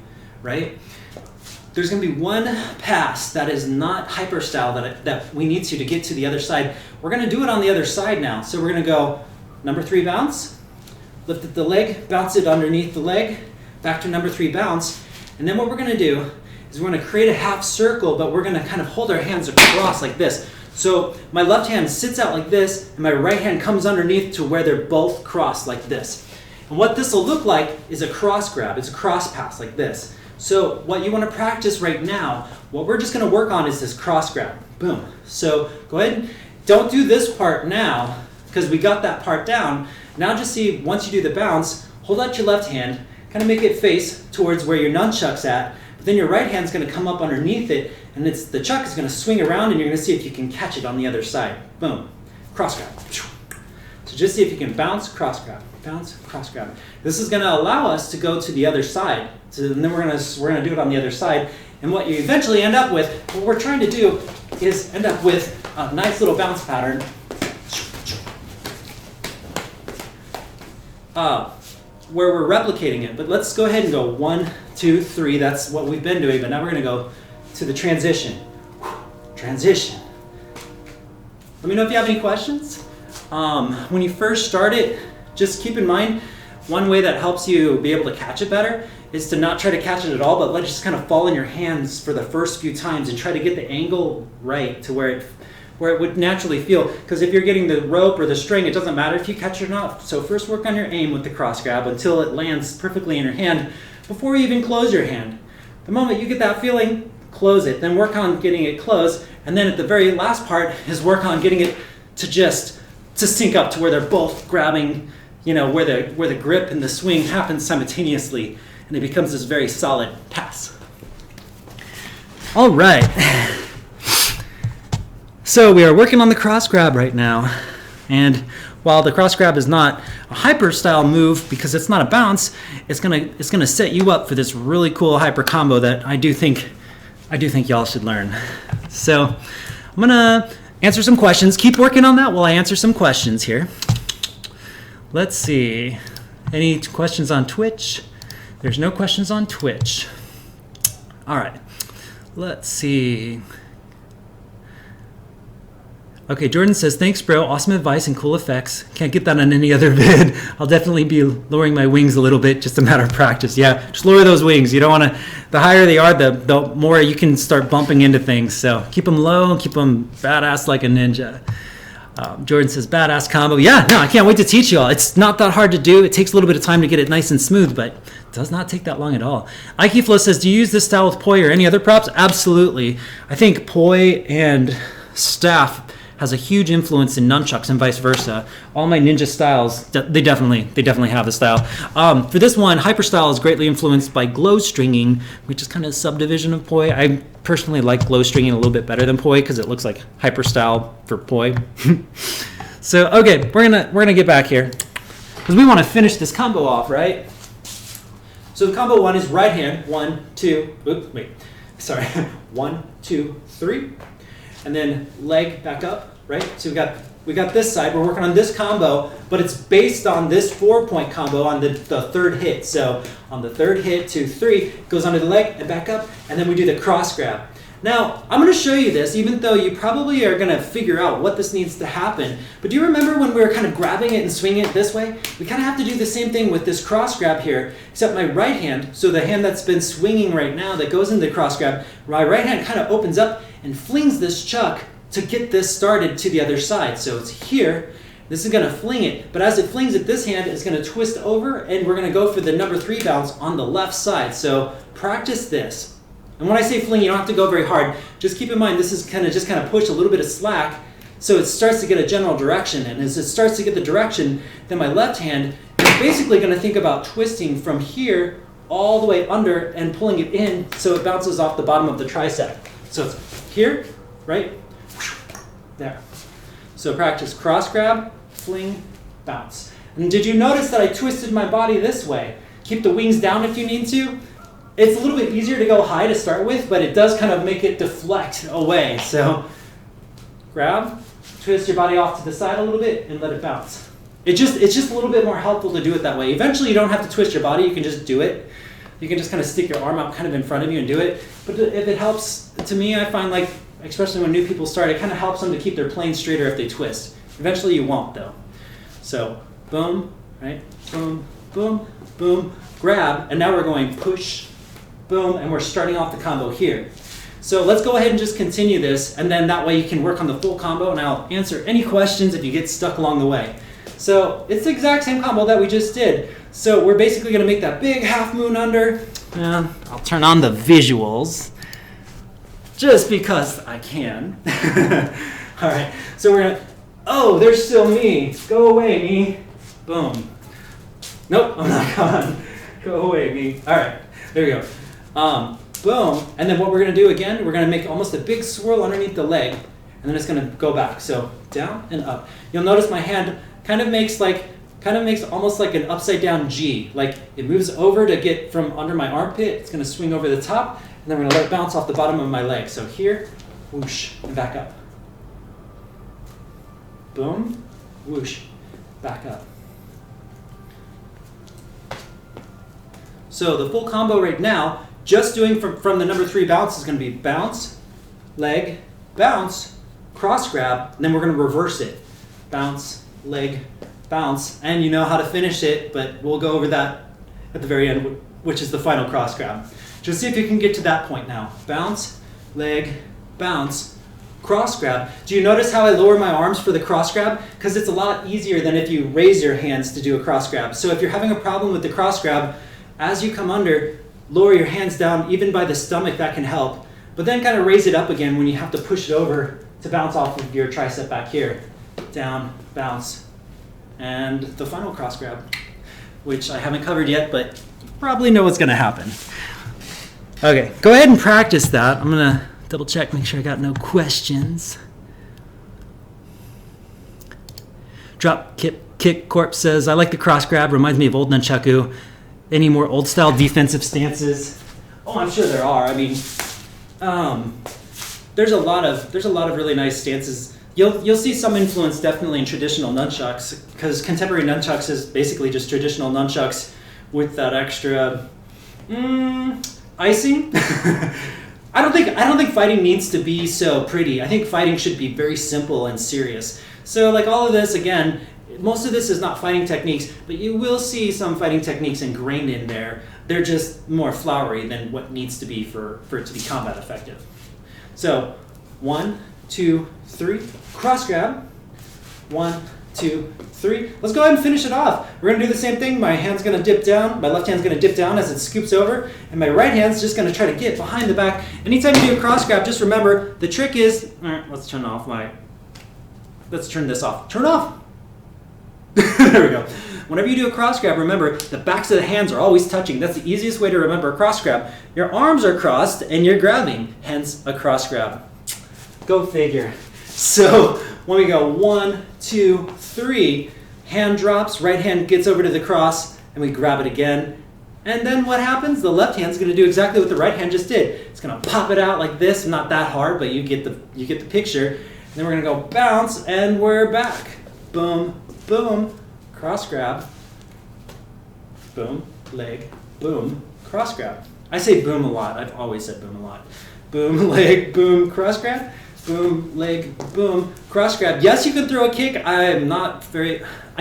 right? There's going to be one pass that is not hyper style that we need to get to the other side. We're going to do it on the other side now. So we're going to go number 3 bounce, lift the leg, bounce it underneath the leg, back to number 3 bounce. And then what we're going to do is we're going to create a half circle, but we're going to kind of hold our hands across like this. So my left hand sits out like this, and my right hand comes underneath to where they're both crossed like this. And what this will look like is a cross grab. It's a cross pass like this. So what you want to practice right now, what we're just going to work on is this cross grab. Boom. So go ahead. Don't do this part now because we got that part down. Now just see, once you do the bounce, hold out your left hand, kind of make it face towards where your nunchuck's at. But then your right hand's going to come up underneath it, and the chuck is going to swing around, and you're going to see if you can catch it on the other side. Boom. Cross grab. So just see if you can bounce, cross grab. Bounce, cross grab. This is going to allow us to go to the other side. So then we're going to do it on the other side. And what you eventually end up with, what we're trying to do is end up with a nice little bounce pattern. Where we're replicating it. But let's go ahead and go 1, 2, 3. That's what we've been doing. But now we're going to go to the transition. Transition. Let me know if you have any questions. When you first start it, just keep in mind, one way that helps you be able to catch it better is to not try to catch it at all, but let it just kind of fall in your hands for the first few times and try to get the angle right to where it where it would naturally feel, because if you're getting the rope or the string, it doesn't matter if you catch it or not. So first work on your aim with the cross grab until it lands perfectly in your hand before you even close your hand. The moment you get that feeling, close it. Then work on getting it closed. And then at the very last part is work on getting it to sync up to where they're both grabbing, where the grip and the swing happens simultaneously, and it becomes this very solid pass. All right. So we are working on the cross grab right now. And while the cross grab is not a hyper style move because it's not a bounce, it's gonna set you up for this really cool hyper combo that I do think y'all should learn. So I'm gonna answer some questions. Keep working on that while I answer some questions here. Let's see. Any questions on Twitch? There's no questions on Twitch. All right. Let's see. Okay, Jordan says, thanks, bro. Awesome advice and cool effects. Can't get that on any other vid. I'll definitely be lowering my wings a little bit, just a matter of practice. Yeah, just lower those wings. You don't want to, the higher they are, the more you can start bumping into things. So keep them low and keep them badass like a ninja. Jordan says, badass combo. Yeah, no, I can't wait to teach you all. It's not that hard to do. It takes a little bit of time to get it nice and smooth, but it does not take that long at all. Ikeflow says, do you use this style with poi or any other props? Absolutely. I think poi and staff has a huge influence in nunchucks and vice versa. All my ninja styles, they definitely have a style. For this one, hyper style is greatly influenced by glow stringing, which is kind of a subdivision of poi. I personally like glow stringing a little bit better than poi because it looks like hyper style for poi. So okay, we're gonna get back here because we want to finish this combo off, right? So the combo one is right hand, 1, 2, oops, wait, sorry, 1, 2, 3. And then leg back up, right? So we got this side. We're working on this combo, but it's based on this 4-point combo on the third hit. So on the third hit, 2, 3, goes onto the leg and back up, and then we do the cross grab. Now, I'm going to show you this, even though you probably are going to figure out what this needs to happen. But do you remember when we were kind of grabbing it and swinging it this way? We kind of have to do the same thing with this cross grab here, except my right hand, so the hand that's been swinging right now that goes into the cross grab, my right hand kind of opens up and flings this chuck to get this started to the other side. So it's here. This is going to fling it, but as it flings it, this hand is going to twist over, and we're going to go for the number 3 bounce on the left side. So practice this. And when I say fling, you don't have to go very hard. Just keep in mind this is kind of push a little bit of slack so it starts to get a general direction. And as it starts to get the direction, then my left hand is basically going to think about twisting from here all the way under and pulling it in so it bounces off the bottom of the tricep. So it's here, right? There. So practice cross grab, fling, bounce. And did you notice that I twisted my body this way? Keep the wings down if you need to. It's a little bit easier to go high to start with, but it does kind of make it deflect away. So grab, twist your body off to the side a little bit, and let it bounce. It's just a little bit more helpful to do it that way. Eventually, you don't have to twist your body. You can just do it. You can just kind of stick your arm out kind of in front of you and do it. But if it helps, to me, I find like, especially when new people start, it kind of helps them to keep their plane straighter if they twist. Eventually, you won't, though. So boom, right? Boom, boom, boom, grab, and now we're going push, boom, and we're starting off the combo here. So let's go ahead and just continue this, and then that way you can work on the full combo, and I'll answer any questions if you get stuck along the way. So it's the exact same combo that we just did. So we're basically going to make that big half moon under. I'll turn on the visuals just because I can. All right, so we're going to, oh, there's still me. Go away, me. Boom. Nope, I'm not gone. Go away, me. All right, there we go. Boom, and then what we're going to do again, we're going to make almost a big swirl underneath the leg, and then it's going to go back. So down and up. You'll notice my hand kind of makes almost like an upside down G. Like it moves over to get from under my armpit. It's going to swing over the top, and then we're going to let it bounce off the bottom of my leg. So here, whoosh, and back up. Boom, whoosh, back up. So the full combo right now, just doing from the number 3 bounce is going to be bounce, leg, bounce, cross grab, and then we're going to reverse it. Bounce, leg, bounce, and you know how to finish it, but we'll go over that at the very end, which is the final cross grab. Just see if you can get to that point now. Bounce, leg, bounce, cross grab. Do you notice how I lower my arms for the cross grab? Because it's a lot easier than if you raise your hands to do a cross grab. So if you're having a problem with the cross grab, as you come under, lower your hands down, even by the stomach, that can help. But then kind of raise it up again when you have to push it over to bounce off of your tricep back here. Down, bounce, and the final cross grab, which I haven't covered yet, but you probably know what's gonna happen. Okay, go ahead and practice that. I'm gonna double check, make sure I got no questions. Drop kick corpse says, I like the cross grab, reminds me of old nunchaku. Any more old style defensive stances? Oh, I'm sure there are. I mean, there's a lot of really nice stances. You'll see some influence definitely in traditional nunchucks, because contemporary nunchucks is basically just traditional nunchucks with that extra icing. I don't think fighting needs to be so pretty. I think fighting should be very simple and serious. So like all of this, again, most of this is not fighting techniques, but you will see some fighting techniques ingrained in there. They're just more flowery than what needs to be for it to be combat effective. So 1, 2, 3, cross grab. 1, 2, 3. Let's go ahead and finish it off. We're gonna do the same thing. My hand's gonna dip down. My left hand's gonna dip down as it scoops over, and my right hand's just gonna try to get behind the back. Anytime you do a cross grab, just remember the trick is. All right, let's turn this off. Turn off. There we go. Whenever you do a cross grab, remember the backs of the hands are always touching. That's the easiest way to remember a cross grab. Your arms are crossed and you're grabbing, hence a cross grab. Go figure. So when we go 1, 2, 3, hand drops, right hand gets over to the cross, and we grab it again. And then what happens? The left hand's going to do exactly what the right hand just did. It's going to pop it out like this, not that hard, but you get the picture. And then we're going to go bounce, and we're back. Boom, boom, cross grab. Boom, leg, boom, cross grab. I say boom a lot. I've always said boom a lot. Boom, leg, boom, cross grab. Boom, leg, boom, cross grab. Yes, you can throw a kick. I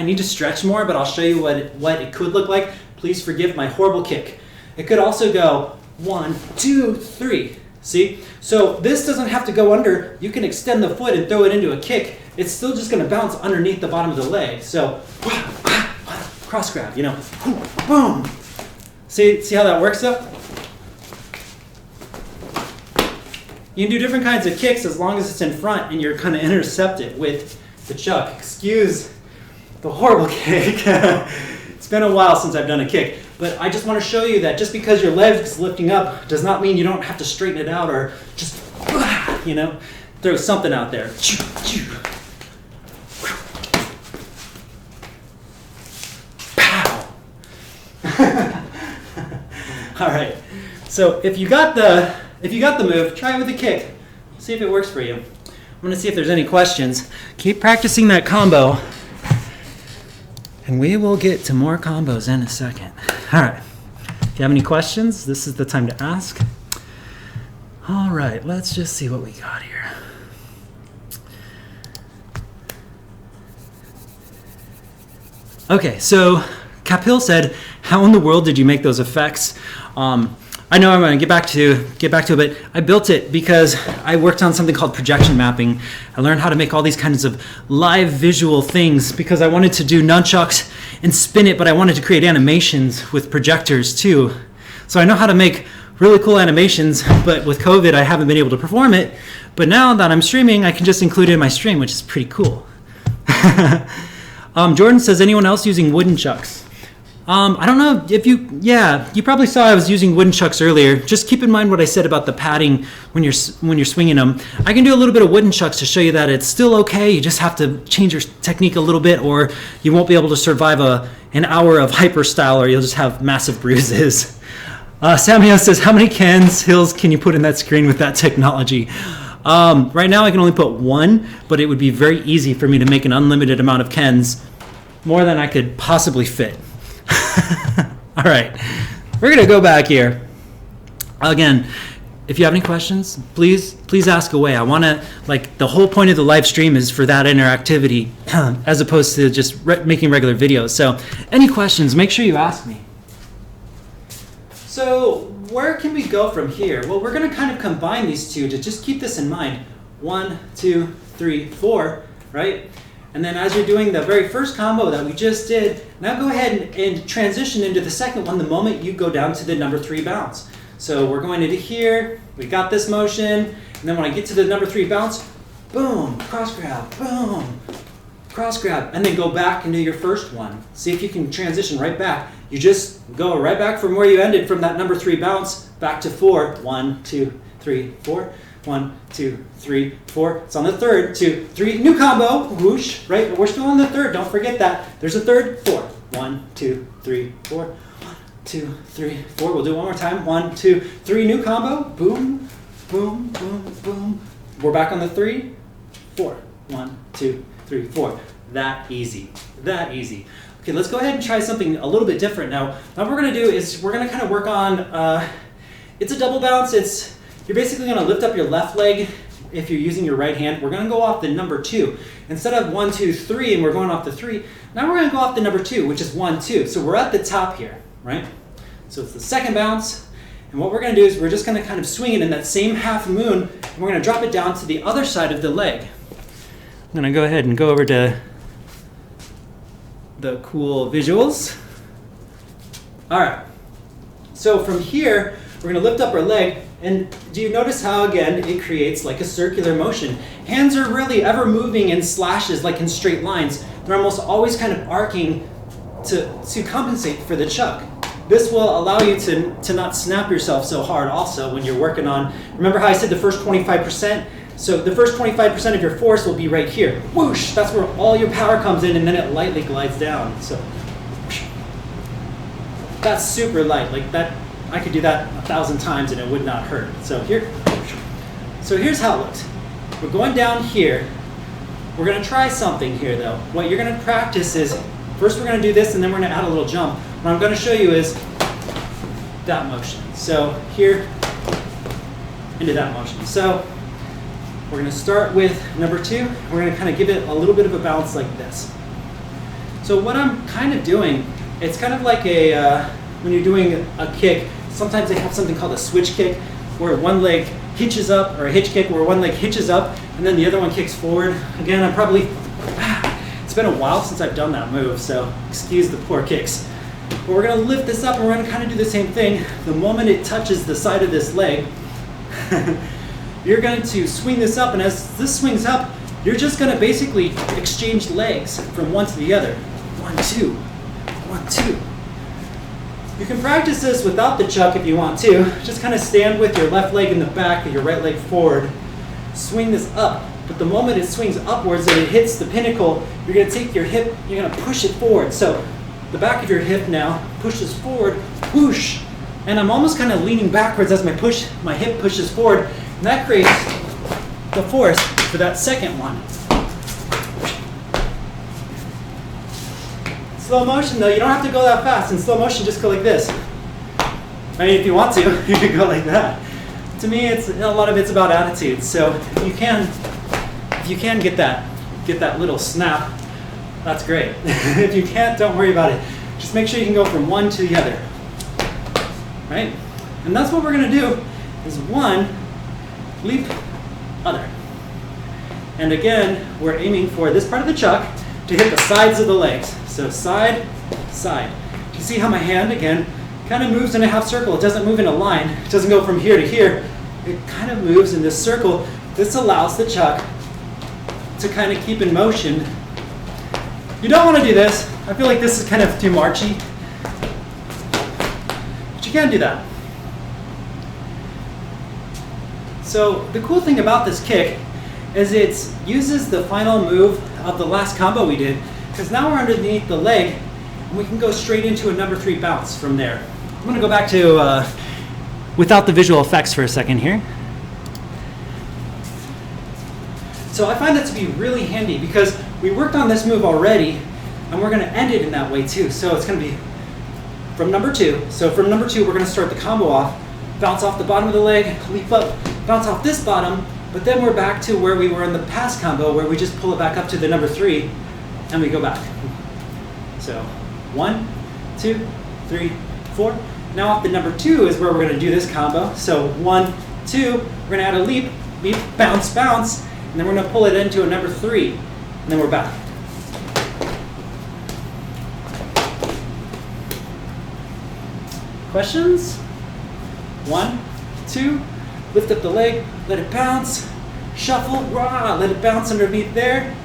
need to stretch more, but I'll show you what it could look like. Please forgive my horrible kick. It could also go 1, 2, 3. See? So this doesn't have to go under. You can extend the foot and throw it into a kick. It's still just gonna bounce underneath the bottom of the leg. So, cross grab, boom. See how that works though? You can do different kinds of kicks as long as it's in front and you're kind of intercept it with the chuck. Excuse the horrible kick. It's been a while since I've done a kick, but I just want to show you that just because your leg's lifting up does not mean you don't have to straighten it out or just, throw something out there. Pow! All right, so if you got the move, try it with a kick. See if it works for you. I'm going to see if there's any questions. Keep practicing that combo, and we will get to more combos in a second. All right. If you have any questions, this is the time to ask. All right, let's just see what we got here. Okay, so Kapil said, how in the world did you make those effects? I know I'm going to get back to it, but I built it because I worked on something called projection mapping. I learned how to make all these kinds of live visual things because I wanted to do nunchucks and spin it, but I wanted to create animations with projectors too. So I know how to make really cool animations, but with COVID, I haven't been able to perform it. But now that I'm streaming, I can just include it in my stream, which is pretty cool. Jordan says, anyone else using wooden chucks? I don't know if you probably saw I was using wooden chucks earlier. Just keep in mind what I said about the padding when you're swinging them. I can do a little bit of wooden chucks to show you that it's still okay. You just have to change your technique a little bit, or you won't be able to survive an hour of hyper style, or you'll just have massive bruises. Samuel says, how many hills can you put in that screen with that technology? Right now I can only put one, but it would be very easy for me to make an unlimited amount of Kens, more than I could possibly fit. All right, we're gonna go back here. Again, if you have any questions, please ask away. I wanna, the whole point of the live stream is for that interactivity as opposed to just making regular videos. So any questions, make sure you ask me. So where can we go from here? Well, we're gonna kind of combine these two to just keep this in mind. 1, 2, 3, 4, right? And then as you're doing the very first combo that we just did, now go ahead and transition into the second one the moment you go down to the number 3 bounce. So we're going into here, we got this motion, and then when I get to the number 3 bounce, boom, cross grab, boom, cross grab, and then go back into your first one. See if you can transition right back. You just go right back from where you ended from that number 3 bounce back to 4. 1, 2, 3, 4. 1, 2, 3, 4. It's on the third. 2, 3. New combo. Whoosh. Right? But we're still on the third. Don't forget that. There's a third. 4. 1, 2, 3, 4. 1, 2, 3, 4. We'll do it one more time. 1, 2, 3. New combo. Boom, boom, boom, boom. We're back on the 3. 4. 1, 2, 3, 4. That easy. That easy. Okay, let's go ahead and try something a little bit different now. Now what we're going to do is we're going to kind of work on, it's a double bounce. You're basically going to lift up your left leg if you're using your right hand. We're going to go off the number 2. Instead of 1, 2, 3, and we're going off the 3, now we're going to go off the number 2, which is 1, 2. So we're at the top here, right? So it's the second bounce. And what we're going to do is we're just going to kind of swing it in that same half moon, and we're going to drop it down to the other side of the leg. I'm going to go ahead and go over to the cool visuals. All right. So from here, we're going to lift up our leg. And do you notice how, again, it creates like a circular motion? Hands are rarely ever moving in slashes like in straight lines. They're almost always kind of arcing to compensate for the chuck. This will allow you to not snap yourself so hard also when you're working on, remember how I said the first 25%? So the first 25% of your force will be right here. Whoosh, that's where all your power comes in, and then it lightly glides down. So that's super light, like that. I could do that 1,000 times and it would not hurt. So here's how it looks. We're going down here. We're going to try something here though. What you're going to practice is, first we're going to do this and then we're going to add a little jump. What I'm going to show you is that motion. So here, into that motion. So we're going to start with number 2. We're going to kind of give it a little bit of a bounce like this. So what I'm kind of doing, it's kind of like when you're doing a kick, sometimes they have something called a switch kick, where one leg hitches up, or a hitch kick, where one leg hitches up, and then the other one kicks forward. Again, it's been a while since I've done that move, so excuse the poor kicks. But we're gonna lift this up, and we're gonna kind of do the same thing. The moment it touches the side of this leg, you're going to swing this up, and as this swings up, you're just gonna basically exchange legs from one to the other. 1, 2, 1, 2. You can practice this without the chuck if you want to. Just kind of stand with your left leg in the back and your right leg forward. Swing this up. But the moment it swings upwards and it hits the pinnacle, you're going to take your hip, you're going to push it forward. So the back of your hip now pushes forward, whoosh. And I'm almost kind of leaning backwards as my hip pushes forward. And that creates the force for that second one. Slow motion though, you don't have to go that fast. In slow motion, just go like this. I mean, if you want to, you can go like that. To me, a lot of it's about attitude. So if you can get that little snap, that's great. If you can't, don't worry about it. Just make sure you can go from one to the other, right? And that's what we're gonna do, is one, leap, other. And again, we're aiming for this part of the chuck to hit the sides of the legs. So side, side. You see how my hand, again, kind of moves in a half circle. It doesn't move in a line. It doesn't go from here to here. It kind of moves in this circle. This allows the chuck to kind of keep in motion. You don't want to do this. I feel like this is kind of too marchy. But you can do that. So the cool thing about this kick is it uses the final move of the last combo we did, because now we're underneath the leg and we can go straight into a number 3 bounce from there. I'm going to go back to without the visual effects for a second here. So I find that to be really handy because we worked on this move already and we're going to end it in that way too. So it's going to be from number 2. So from number 2, we're going to start the combo off, bounce off the bottom of the leg, leap up, bounce off this bottom, but then we're back to where we were in the past combo where we just pull it back up to the number 3 and we go back. So 1, 2, 3, 4. Now off the number 2 is where we're going to do this combo. So 1, 2, we're going to add a leap, leap, bounce, bounce, and then we're gonna pull it into a number 3, and then we're back. Questions? 1, 2, lift up the leg, let it bounce, shuffle, rah, let it bounce underneath there,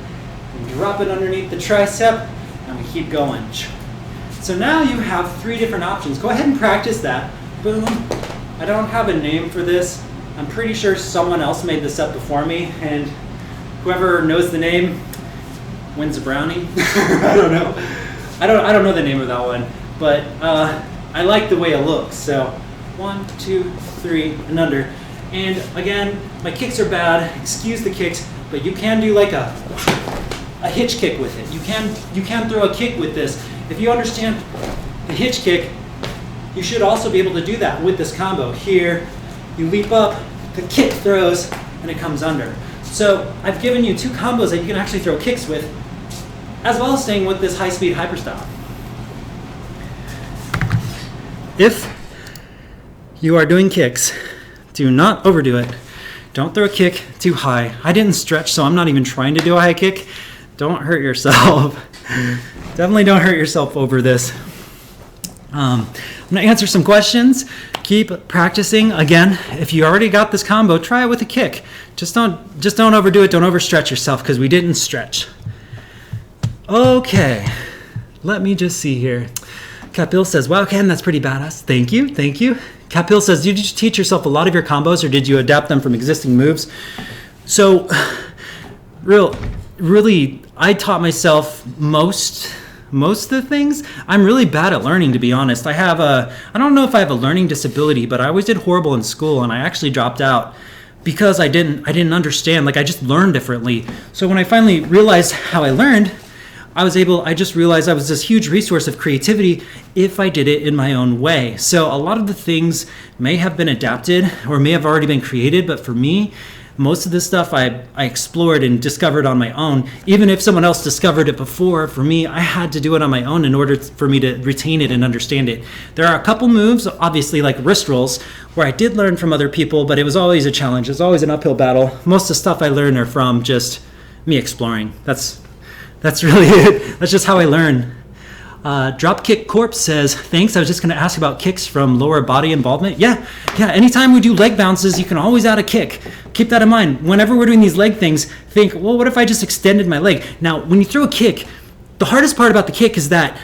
and drop it underneath the tricep, and we keep going. So now you have 3 different options. Go ahead and practice that. Boom. I don't have a name for this. I'm pretty sure someone else made this up before me, and whoever knows the name wins a brownie. I don't know. I don't know the name of that one, but I like the way it looks. So 1, 2, 3, and under. And again, my kicks are bad. Excuse the kicks, but you can do like a hitch kick with it. You can throw a kick with this. If you understand the hitch kick, you should also be able to do that with this combo. Here, you leap up, the kick throws, and it comes under. So I've given you 2 combos that you can actually throw kicks with, as well as staying with this high-speed hyper style. If you are doing kicks, do not overdo it. Don't throw a kick too high. I didn't stretch, so I'm not even trying to do a high kick. Don't hurt yourself. Definitely don't hurt yourself over this. I'm gonna answer some questions. Keep practicing. Again, if you already got this combo, try it with a kick. Just don't overdo it. Don't overstretch yourself because we didn't stretch. Okay, let me just see here. Kapil says, wow, Ken, that's pretty badass. Thank you, thank you. Kapil says, did you teach yourself a lot of your combos or did you adapt them from existing moves? So, really, I taught myself most of the things. I'm really bad at learning, to be honest. I don't know if I have a learning disability, but I always did horrible in school and I actually dropped out because I didn't understand. Like, I just learned differently. So when I finally realized how I learned, I just realized I was this huge resource of creativity if I did it in my own way. So a lot of the things may have been adapted or may have already been created, but for me, most of this stuff I explored and discovered on my own. Even if someone else discovered it before, for me, I had to do it on my own in order for me to retain it and understand it. There are a couple moves, obviously like wrist rolls, where I did learn from other people, but it was always a challenge. It was always an uphill battle. Most of the stuff I learned are from just me exploring. That's really it. That's just how I learn. Dropkick Corpse says, thanks, I was just going to ask about kicks from lower body involvement. Yeah, anytime we do leg bounces, you can always add a kick. Keep that in mind. Whenever we're doing these leg things, think, well, what if I just extended my leg? Now, when you throw a kick, the hardest part about the kick is that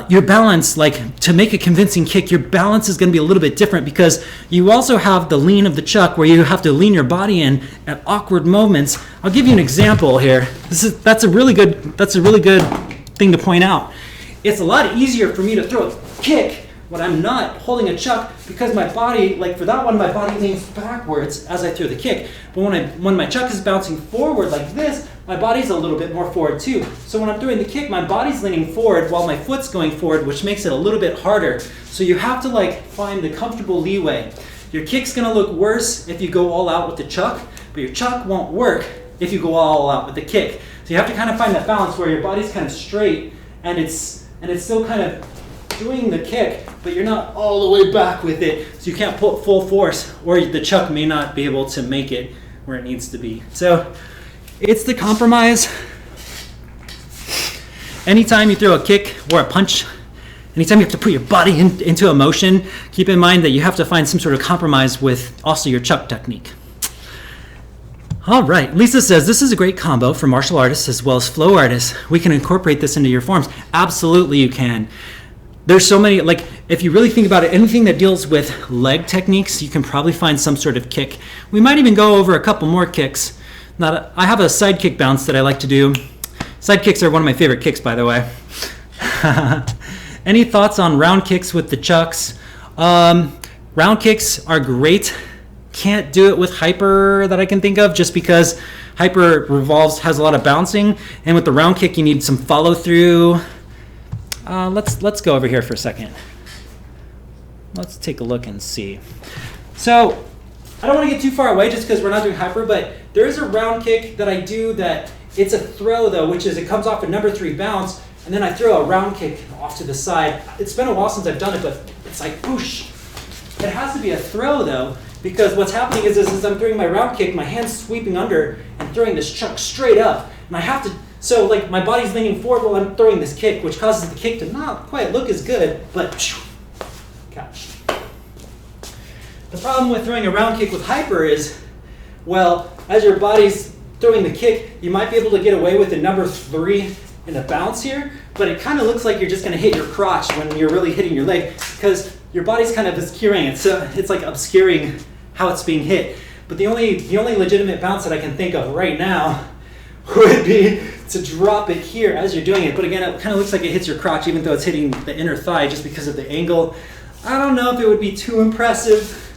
your balance, like to make a convincing kick, your balance is going to be a little bit different because you also have the lean of the chuck where you have to lean your body in at awkward moments. I'll give you an example here. That's a really good thing to point out. It's a lot easier for me to throw a kick when I'm not holding a chuck because my body, like for that one, my body leans backwards as I throw the kick. But when my chuck is bouncing forward like this, my body's a little bit more forward too. So when I'm doing the kick, my body's leaning forward while my foot's going forward, which makes it a little bit harder. So you have to like find the comfortable leeway. Your kick's gonna look worse if you go all out with the chuck, but your chuck won't work if you go all out with the kick. So you have to kind of find that balance where your body's kind of straight and it's still kind of doing the kick, but you're not all the way back with it, so you can't put full force, or the chuck may not be able to make it where it needs to be. So it's the compromise. Anytime you throw a kick or a punch, anytime you have to put your body into a motion, keep in mind that you have to find some sort of compromise with also your chuck technique. All right, Lisa says, this is a great combo for martial artists as well as flow artists. We can incorporate this into your forms. Absolutely you can. There's so many, like if you really think about it, anything that deals with leg techniques, you can probably find some sort of kick. We might even go over a couple more kicks. I have a side kick bounce that I like to do. Side kicks are one of my favorite kicks, by the way. Any thoughts on round kicks with the chucks? Round kicks are great. Can't do it with hyper that I can think of just because hyper has a lot of bouncing, and with the round kick you need some follow through. Let's go over here for a second. Let's take a look and see. So I don't want to get too far away just because we're not doing hyper, but there is a round kick that I do that it's a throw though, which is it comes off a number 3 bounce, and then I throw a round kick off to the side. It's been a while since I've done it, but it's like whoosh. It has to be a throw though, because what's happening is as I'm throwing my round kick, my hand's sweeping under and throwing this chuck straight up. And I have to, so like my body's leaning forward while I'm throwing this kick, which causes the kick to not quite look as good, but catch. The problem with throwing a round kick with hyper is, well, as your body's throwing the kick, you might be able to get away with a number 3 in a bounce here, but it kind of looks like you're just going to hit your crotch when you're really hitting your leg, because your body's kind of obscuring it. So it's like obscuring how it's being hit. But the only legitimate bounce that I can think of right now would be to drop it here as you're doing it. But again, it kind of looks like it hits your crotch, even though it's hitting the inner thigh just because of the angle. I don't know if it would be too impressive,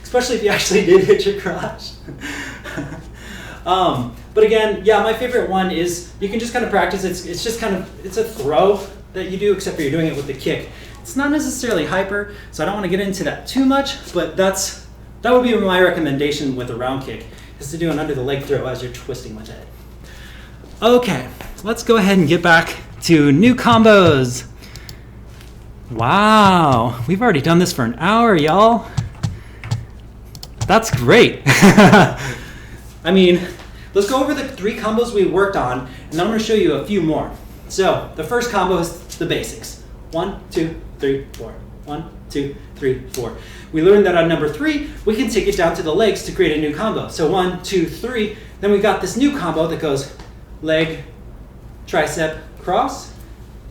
especially if you actually did hit your crotch. But again, yeah, my favorite one is, you can just kind of practice. It's just kind of, it's a throw that you do, except for you're doing it with the kick. It's not necessarily hyper, so I don't want to get into that too much, but that would be my recommendation with a round kick, is to do an under the leg throw as you're twisting with it. Okay, let's go ahead and get back to new combos. Wow, we've already done this for an hour, y'all. That's great. I mean, let's go over the 3 combos we worked on, and then I'm going to show you a few more. So the first combo is the basics. 1, 2, 3, 4. 1, 2, 3, 4. We learned that on number 3, we can take it down to the legs to create a new combo. So 1, 2, 3. Then we got this new combo that goes leg, tricep, cross,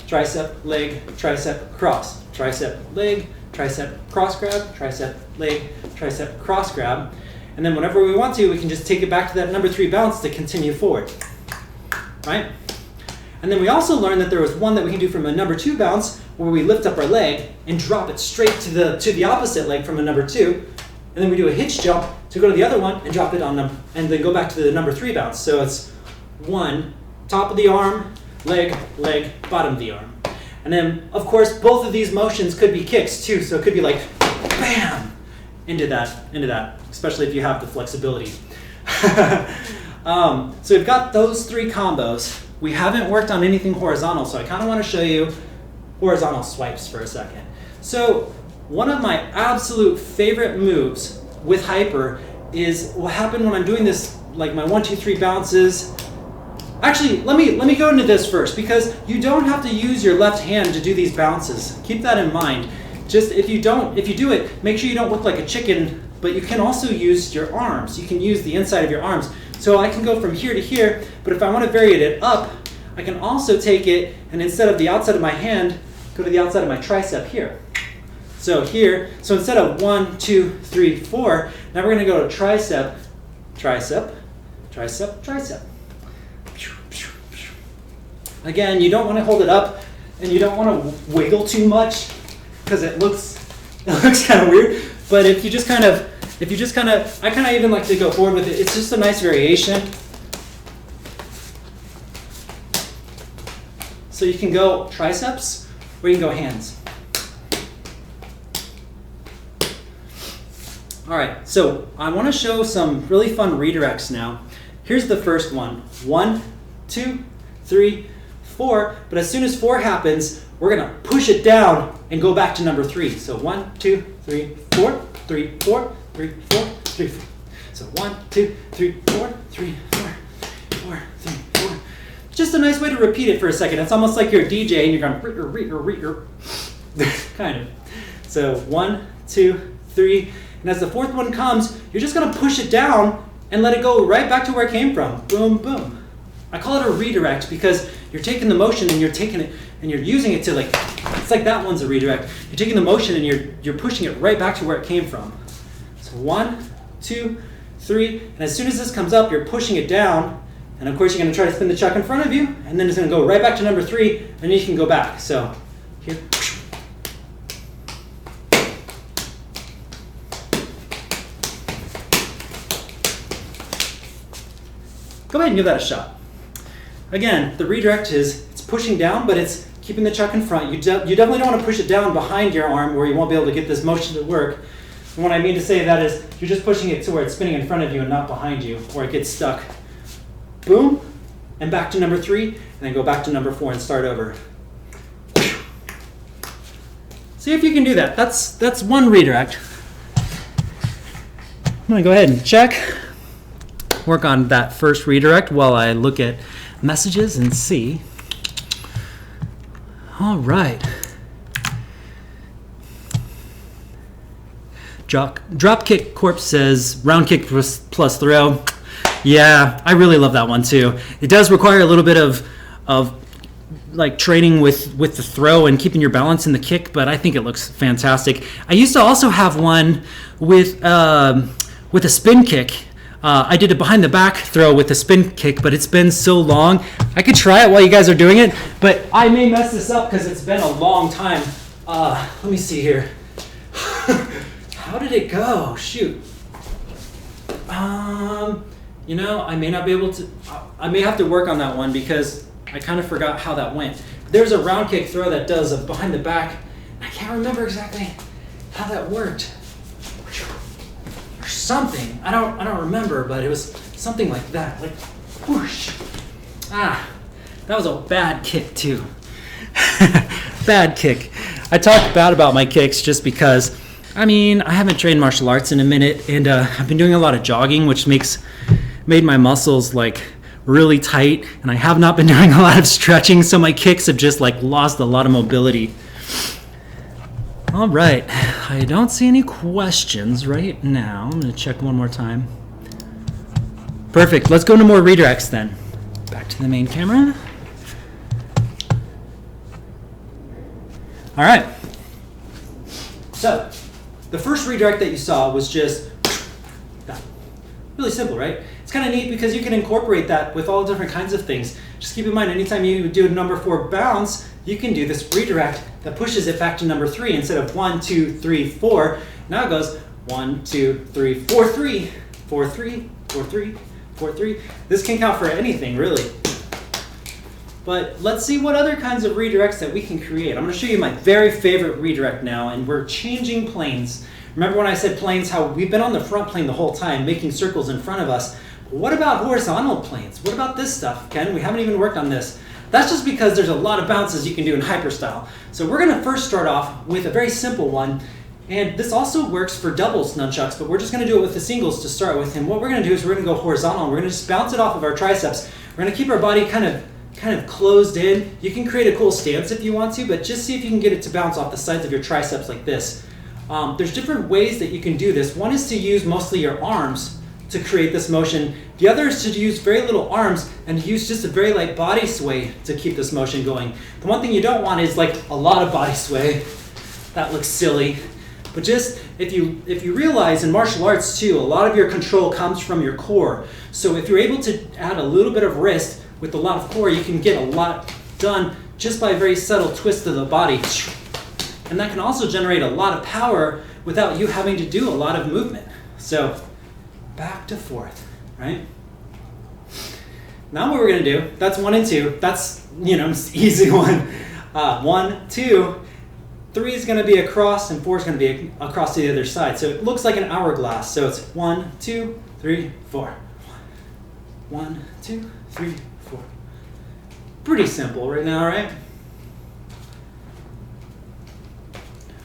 tricep, leg, tricep, cross, tricep, leg, tricep, cross grab, tricep, leg, tricep, cross grab. And then whenever we want to, we can just take it back to that number 3 bounce to continue forward, right? And then we also learned that there was one that we can do from a number 2 bounce, where we lift up our leg and drop it straight to the opposite leg from a number 2. And then we do a hitch jump to go to the other one and drop it on them, and then go back to the number 3 bounce. So it's 1, top of the arm, leg, leg, bottom of the arm. And then, of course, both of these motions could be kicks too. So it could be like, bam, into that, especially if you have the flexibility. So we've got those 3 combos. We haven't worked on anything horizontal, so I kind of want to show you horizontal swipes for a second. So one of my absolute favorite moves with hyper is what happened when I'm doing this, like my 1, 2, 3 bounces. Actually, let me go into this first, because you don't have to use your left hand to do these bounces. Keep that in mind. Just if you do it, make sure you don't look like a chicken, but you can also use your arms. You can use the inside of your arms. So I can go from here to here, but if I want to vary it up, I can also take it, and instead of the outside of my hand, go to the outside of my tricep here. So here, so instead of 1, 2, 3, 4, now we're going to go to tricep, tricep, tricep, tricep. Again, you don't want to hold it up, and you don't want to wiggle too much, because it looks kind of weird. But if you just kind of, I kind of even like to go forward with it. It's just a nice variation. So you can go triceps, or you can go hands. All right, so I want to show some really fun redirects now. Here's the first one. 1, 2, 3, 4. But as soon as 4 happens, we're going to push it down and go back to number 3. So 1, 2, 3, 4, 3, 4, 3, 4, 3, 4. So 1, 2, 3, 4, 3, 4, 4, 3, 4. Just a nice way to repeat it for a second. It's almost like you're a DJ and you're going kind of. So 1, 2, 3. And as the 4th one comes, you're just going to push it down and let it go right back to where it came from. Boom, boom. I call it a redirect because you're taking the motion and you're taking it and you're using it to, like, it's like that one's a redirect. You're taking the motion and you're pushing it right back to where it came from. So 1, 2, 3. And as soon as this comes up, you're pushing it down. And of course, you're going to try to spin the chuck in front of you. And then it's going to go right back to number 3. And then you can go back. So here. Go ahead and give that a shot. Again, the redirect is, it's pushing down, but it's keeping the chuck in front. You definitely don't want to push it down behind your arm where you won't be able to get this motion to work. And what I mean to say that is, you're just pushing it to where it's spinning in front of you and not behind you, where it gets stuck. Boom, and back to number 3, and then go back to number 4 and start over. See if you can do that. That's one redirect. I'm gonna go ahead and check. Work on that first redirect while I look at messages and see. All right. Dropkick Corpse says round kick plus throw. Yeah, I really love that one too. It does require a little bit of like training with the throw and keeping your balance in the kick, but I think it looks fantastic. I used to also have one with a spin kick. I did a behind the back throw with a spin kick, but it's been so long. I could try it while you guys are doing it, but I may mess this up because it's been a long time. Let me see here. How did it go? Shoot. You know, I may not be able to, I may have to work on that one because I kind of forgot how that went. There's a round kick throw that does a behind the back. I can't remember exactly how that worked. Or something. I don't remember, but it was something like that. Like whoosh. That was a bad kick too. Bad kick. I talk bad about my kicks just because, I mean, I haven't trained martial arts in a minute, and I've been doing a lot of jogging, which made my muscles like really tight, and I have not been doing a lot of stretching, so my kicks have just like lost a lot of mobility. All right, I don't see any questions right now. I'm gonna check one more time. Perfect, let's go into more redirects then. Back to the main camera. All right, so the first redirect that you saw was just that. Really simple, right? It's kind of neat because you can incorporate that with all different kinds of things. Just keep in mind, anytime you do a number 4 bounce, you can do this redirect that pushes it back to number 3 instead of 1, 2, 3, 4. Now it goes 1, 2, 3, 4, 3, 4, 3, 4, 3, 4, 3. This can count for anything, really. But let's see what other kinds of redirects that we can create. I'm going to show you my very favorite redirect now, and we're changing planes. Remember when I said planes, how we've been on the front plane the whole time, making circles in front of us. What about horizontal planes? What about this stuff, Ken? We haven't even worked on this. That's just because there's a lot of bounces you can do in hyperstyle. So we're going to first start off with a very simple one. And this also works for doubles nunchucks, but we're just going to do it with the singles to start with. And what we're going to do is we're going to go horizontal. We're going to just bounce it off of our triceps. We're going to keep our body kind of closed in. You can create a cool stance if you want to, but just see if you can get it to bounce off the sides of your triceps like this. There's different ways that you can do this. One is to use mostly your arms to create this motion. The other is to use very little arms and use just a very light body sway to keep this motion going. The one thing you don't want is like a lot of body sway. That looks silly. But just if you realize in martial arts too, a lot of your control comes from your core. So if you're able to add a little bit of wrist with a lot of core, you can get a lot done just by a very subtle twist of the body. And that can also generate a lot of power without you having to do a lot of movement. So back to forth, right? Now what we're gonna do, that's 1 and 2. That's, easy one. 1, 2, 3 is gonna be across and 4 is gonna be across to the other side. So it looks like an hourglass. So it's 1, 2, 3, 4. 1, 2, 3, 4. Pretty simple right now, right?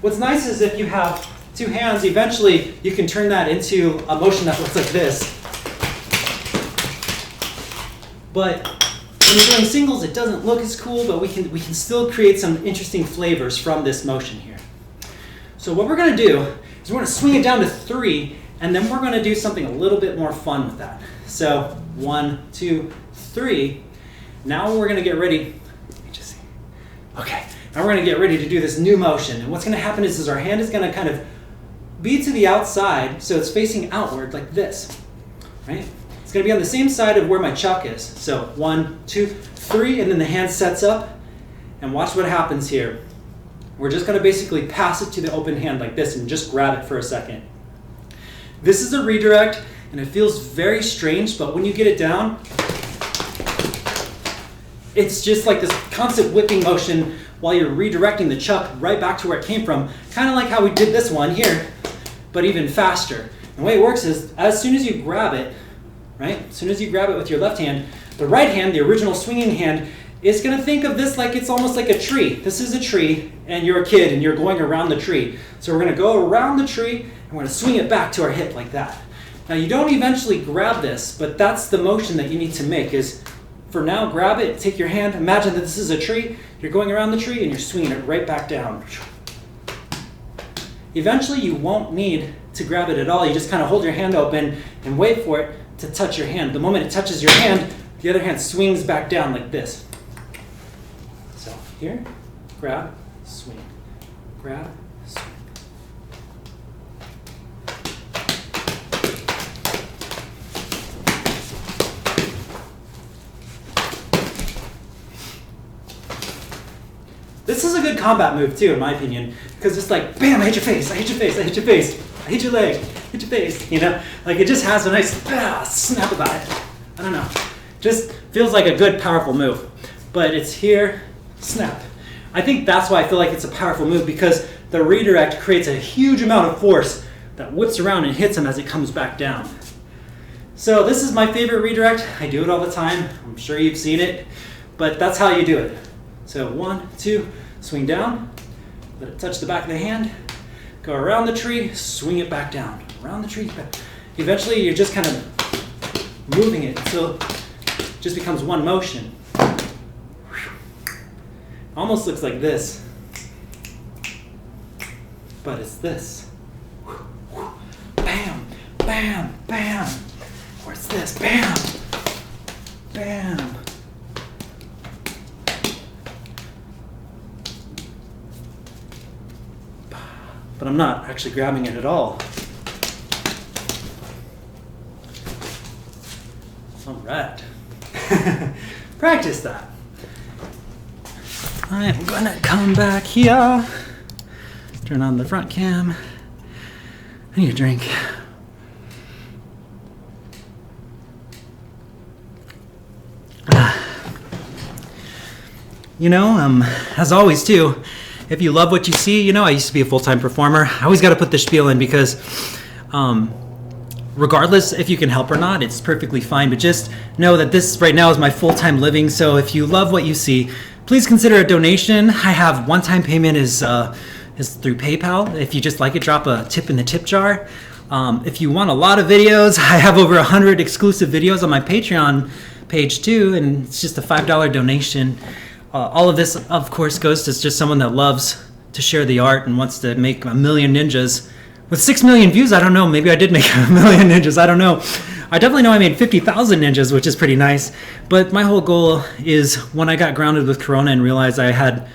What's nice is if you have 2 hands, eventually you can turn that into a motion that looks like this. We're doing singles, it doesn't look as cool, but we can still create some interesting flavors from this motion here. So what we're going to do is we're going to swing it down to 3, and then we're going to do something a little bit more fun with that. So 1, 2, 3. Now we're going to get ready. Let me just see. Okay. Now we're going to get ready to do this new motion. And what's going to happen is our hand is going to kind of be to the outside, so it's facing outward like this, right? It's going to be on the same side of where my chuck is. So 1, 2, 3, and then the hand sets up. And watch what happens here. We're just going to basically pass it to the open hand like this and just grab it for a second. This is a redirect, and it feels very strange, but when you get it down, it's just like this constant whipping motion while you're redirecting the chuck right back to where it came from. Kind of like how we did this one here, but even faster. And the way it works is as soon as you grab it, right? As soon as you grab it with your left hand, the right hand, the original swinging hand, is going to think of this like it's almost like a tree. This is a tree, and you're a kid, and you're going around the tree. So we're going to go around the tree, and we're going to swing it back to our hip like that. Now you don't eventually grab this, but that's the motion that you need to make is, for now, grab it, take your hand, imagine that this is a tree, you're going around the tree and you're swinging it right back down. Eventually you won't need to grab it at all, you just kind of hold your hand open and wait for it to touch your hand. The moment it touches your hand, the other hand swings back down like this. So here, grab, swing, grab, swing. This is a good combat move too, in my opinion, because it's like, bam, I hit your face, I hit your face, I hit your face, I hit your leg, hit your face, you know? Like it just has a nice snap about it. I don't know. Just feels like a good, powerful move. But it's here, snap. I think that's why I feel like it's a powerful move, because the redirect creates a huge amount of force that whips around and hits him as it comes back down. So this is my favorite redirect. I do it all the time. I'm sure you've seen it, but that's how you do it. So 1, 2, swing down, let it touch the back of the hand, go around the tree, swing it back down, around the tree, back. Eventually you're just kind of moving it until it just becomes one motion. Almost looks like this, but it's this. Bam, bam, bam. Or it's this, bam, bam. But I'm not actually grabbing it at all. All right. Practice that. I'm gonna come back here. Turn on the front cam. I need a drink. You know, as always too, if you love what you see, you know, I used to be a full-time performer. I always got to put the spiel in because regardless if you can help or not, it's perfectly fine. But just know that this right now is my full-time living. So if you love what you see, please consider a donation. I have one-time payment is through PayPal. If you just like it, drop a tip in the tip jar. If you want a lot of videos, I have over 100 exclusive videos on my Patreon page too, and it's just a $5 donation. All of this, of course, goes to just someone that loves to share the art and wants to make a million ninjas. With 6 million views, I don't know, maybe I did make a million ninjas, I don't know. I definitely know I made 50,000 ninjas, which is pretty nice. But my whole goal is when I got grounded with Corona and realized I had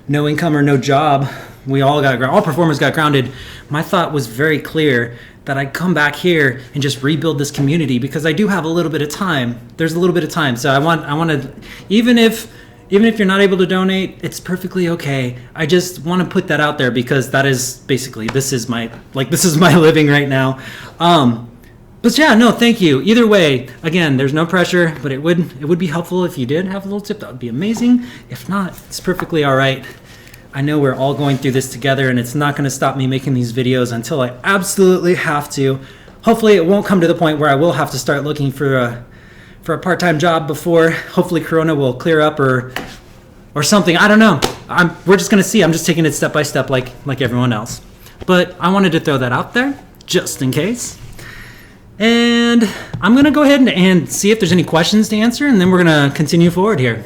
no income or no job, all performers got grounded. My thought was very clear that I'd come back here and just rebuild this community because I do have a little bit of time. There's a little bit of time. So I want to, even if you're not able to donate, it's perfectly okay. I just want to put that out there because that is basically, this is my living right now. But yeah, no, thank you. Either way, again, there's no pressure, but it would be helpful if you did have a little tip. That would be amazing. If not, it's perfectly all right. I know we're all going through this together and it's not going to stop me making these videos until I absolutely have to. Hopefully it won't come to the point where I will have to start looking for a part-time job before hopefully Corona will clear up or something. I don't know. We're just gonna see. I'm just taking it step by step like everyone else. But I wanted to throw that out there just in case. And I'm gonna go ahead and see if there's any questions to answer, and then we're gonna continue forward here.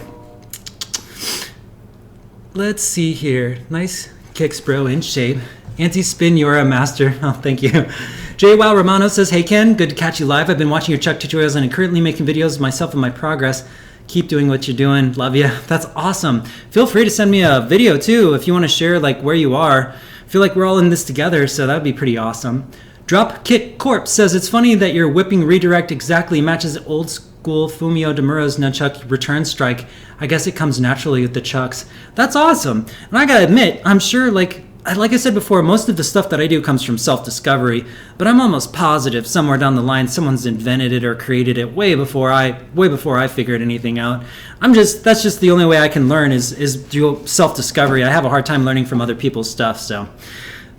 Let's see here. Nice kicks, bro, in shape. Anti-spin, you're a master. Oh, thank you. JWoww Romano says, hey Ken, good to catch you live. I've been watching your Chuck tutorials and I'm currently making videos of myself and my progress. Keep doing what you're doing. Love you. That's awesome. Feel free to send me a video too if you want to share like where you are. I feel like we're all in this together, so that would be pretty awesome. Drop Kick Corp says, it's funny that your whipping redirect exactly matches old school Fumio Demura's nunchuck return strike. I guess it comes naturally with the chucks. That's awesome. And I gotta admit, I'm sure like I said before, most of the stuff that I do comes from self-discovery, but I'm almost positive somewhere down the line someone's invented it or created it way before I figured anything out. That's just the only way I can learn is through self-discovery. I have a hard time learning from other people's stuff, so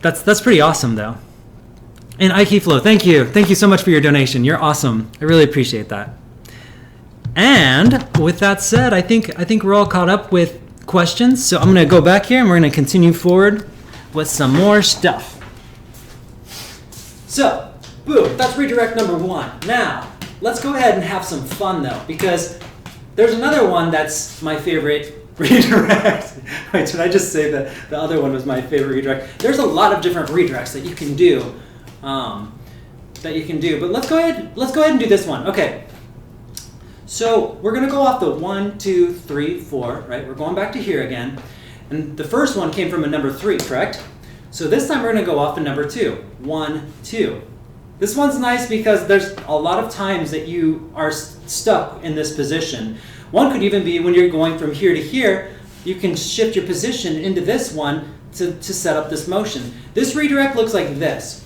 that's pretty awesome though. And Ikeflow, thank you so much for your donation. You're awesome. I really appreciate that. And with that said, I think we're all caught up with questions, so I'm gonna go back here and we're gonna continue forward with some more stuff. So, Boom, that's redirect number 1. Now, let's go ahead and have some fun though, because there's another one that's my favorite redirect. Wait, did I just say that the other one was my favorite redirect? There's a lot of different redirects that you can do. But let's go ahead and do this one. Okay. So we're gonna go off the 1, 2, 3, 4, right? We're going back to here again. And the first one came from a number 3, correct? So this time we're gonna go off the number 2. 1, 2. This one's nice because there's a lot of times that you are stuck in this position. One could even be when you're going from here to here, you can shift your position into this one to set up this motion. This redirect looks like this.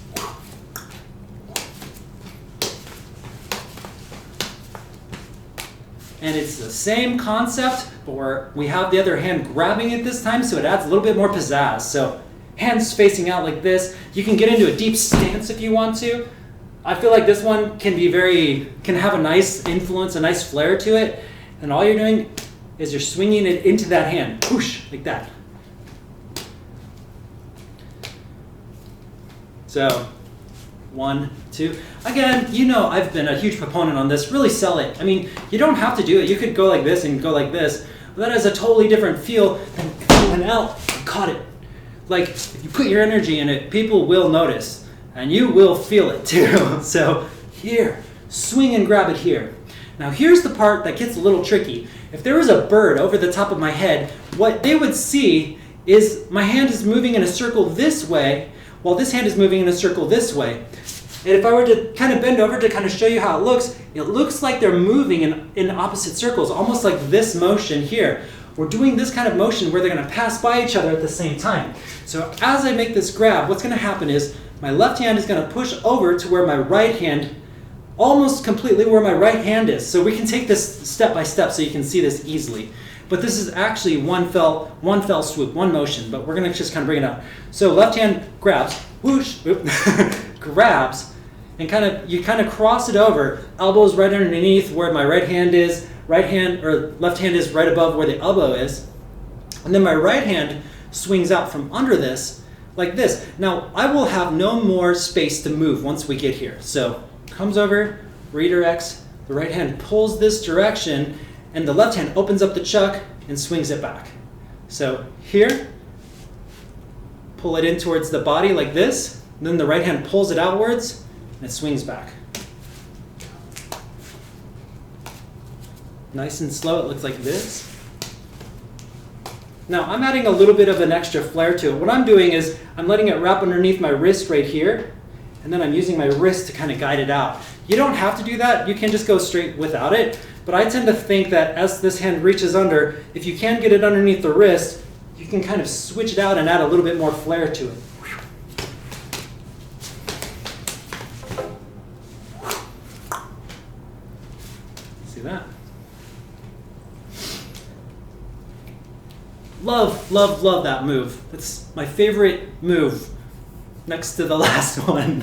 And it's the same concept, but we have the other hand grabbing it this time, so it adds a little bit more pizzazz. So hands facing out like this. You can get into a deep stance if you want to. I feel like this one can have a nice influence, a nice flair to it. And all you're doing is you're swinging it into that hand, whoosh, like that. So 1, 2. Again, you know I've been a huge proponent on this. Really sell it. I mean, you don't have to do it. You could go like this and go like this. But that has a totally different feel than if you went out and caught it. Like, if you put your energy in it, people will notice. And you will feel it too. So here, swing and grab it here. Now here's the part that gets a little tricky. If there was a bird over the top of my head, what they would see is my hand is moving in a circle this way, while this hand is moving in a circle this way. And if I were to kind of bend over to kind of show you how it looks like they're moving in opposite circles, almost like this motion here. We're doing this kind of motion where they're going to pass by each other at the same time. So as I make this grab, what's going to happen is my left hand is going to push over to where my right hand, almost completely where my right hand is. So we can take this step by step so you can see this easily. But this is actually one fell swoop, one motion, but we're going to just kind of bring it up. So left hand grabs, whoosh, grabs, and you kind of cross it over, elbows right underneath where my right hand is, left hand is right above where the elbow is, and then my right hand swings out from under this like this. Now I will have no more space to move once we get here. So comes over, redirects, the right hand pulls this direction, and the left hand opens up the chuck and swings it back. So here, pull it in towards the body like this, and then the right hand pulls it outwards and it swings back. Nice and slow, it looks like this. Now I'm adding a little bit of an extra flair to it. What I'm doing is I'm letting it wrap underneath my wrist right here, and then I'm using my wrist to kind of guide it out. You don't have to do that, you can just go straight without it, but I tend to think that as this hand reaches under, if you can get it underneath the wrist, you can kind of switch it out and add a little bit more flair to it. See that? Love, love, love that move. That's my favorite move next to the last one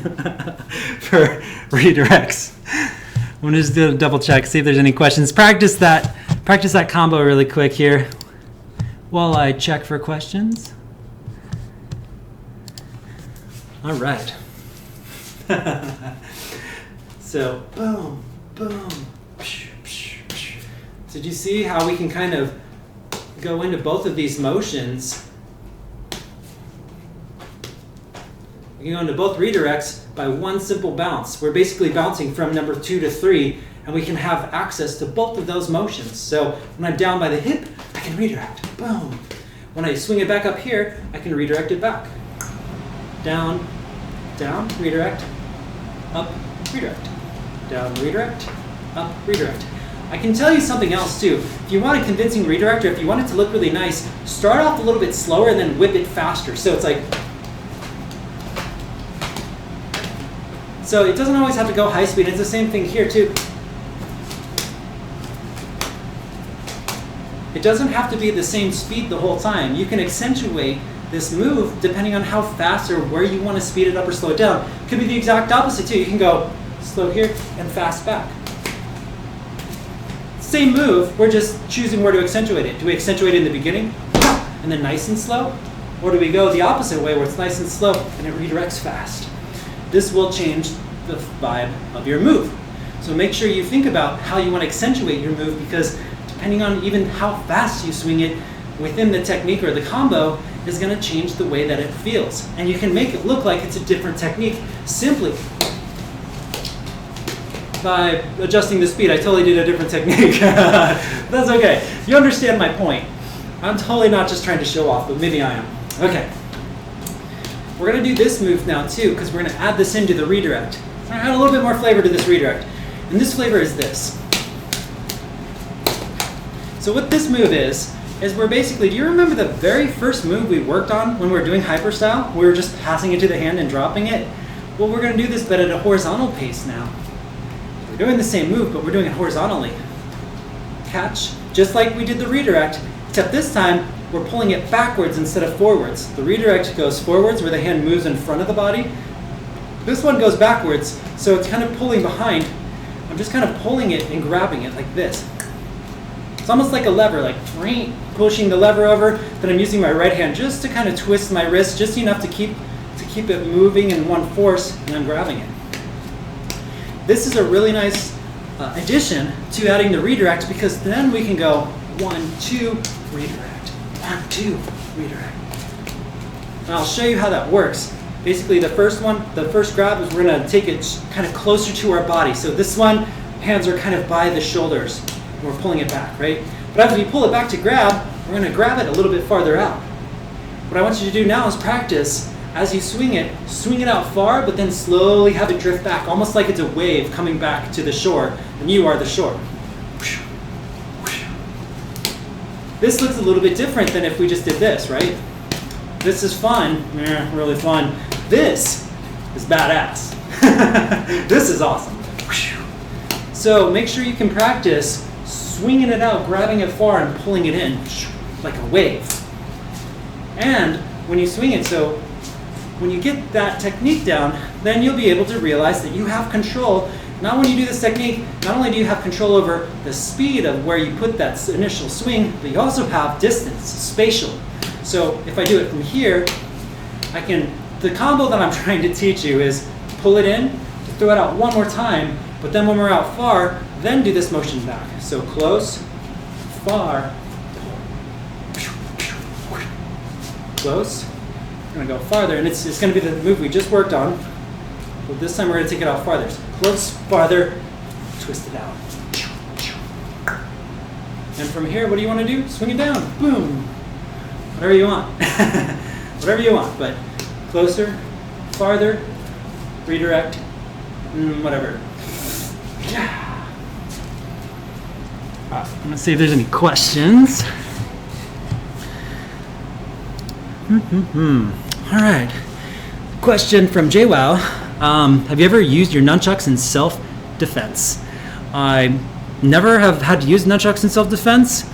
for redirects. I'm gonna just do a double check, see if there's any questions. Practice that combo really quick here while I check for questions. All right. So boom, boom. Did you see how we can kind of go into both of these motions? We can go into both redirects by one simple bounce. We're basically bouncing from number 2 to 3, and we can have access to both of those motions. So when I'm down by the hip, I can redirect. Boom. When I swing it back up here, I can redirect it back. Down, down, redirect, up, redirect. Down, redirect, up, redirect. I can tell you something else too. If you want a convincing redirect, or if you want it to look really nice, start off a little bit slower and then whip it faster. So it's like, so it doesn't always have to go high speed. It's the same thing here too. It doesn't have to be the same speed the whole time. You can accentuate this move depending on how fast or where you want to speed it up or slow it down. It could be the exact opposite too. You can go slow here and fast back. Same move, we're just choosing where to accentuate it. Do we accentuate it in the beginning and then nice and slow? Or do we go the opposite way where it's nice and slow and it redirects fast? This will change the vibe of your move. So make sure you think about how you want to accentuate your move, because depending on even how fast you swing it within the technique or the combo is going to change the way that it feels. And you can make it look like it's a different technique simply by adjusting the speed. I totally did a different technique. That's okay. You understand my point. I'm totally not just trying to show off, but maybe I am. Okay. We're going to do this move now too, because we're going to add this into the redirect. We're going to add a little bit more flavor to this redirect. And this flavor is this. So what this move is we're basically, do you remember the very first move we worked on when we were doing hyper style? We were just passing it to the hand and dropping it. Well, we're going to do this, but at a horizontal pace now. We're doing the same move, but we're doing it horizontally. Catch, just like we did the redirect, except this time we're pulling it backwards instead of forwards. The redirect goes forwards where the hand moves in front of the body. This one goes backwards, so it's kind of pulling behind. I'm just kind of pulling it and grabbing it like this. It's almost like a lever, like pushing the lever over, then I'm using my right hand just to kind of twist my wrist, just enough to keep it moving in one force, and I'm grabbing it. This is a really nice addition to adding the redirect, because then we can go 1, 2, redirect, 1, 2, redirect. And I'll show you how that works. Basically the first grab is we're going to take it kind of closer to our body. So this one, hands are kind of by the shoulders. We're pulling it back, right? But as we pull it back to grab, we're going to grab it a little bit farther out. What I want you to do now is practice, as you swing it out far, but then slowly have it drift back, almost like it's a wave coming back to the shore, and you are the shore. This looks a little bit different than if we just did this, right? This is fun, really fun. This is badass. This is awesome. So make sure you can practice swinging it out, grabbing it far, and pulling it in like a wave. And when you swing it, so when you get that technique down, then you'll be able to realize that you have control. Now when you do this technique, not only do you have control over the speed of where you put that initial swing, but you also have distance, spatial. So if I do it from here, the combo that I'm trying to teach you is pull it in, throw it out one more time, but then when we're out far, then do this motion back. So close, far, close. I'm going to go farther, and it's going to be the move we just worked on, but this time we're going to take it out farther. So close, farther, twist it out. And from here, what do you want to do? Swing it down, boom. Whatever you want. Whatever you want, but closer, farther, redirect, whatever. Yeah. I'm going to see if there's any questions. All right. Question from JWoww. Have you ever used your nunchucks in self-defense? I never have had to use nunchucks in self-defense.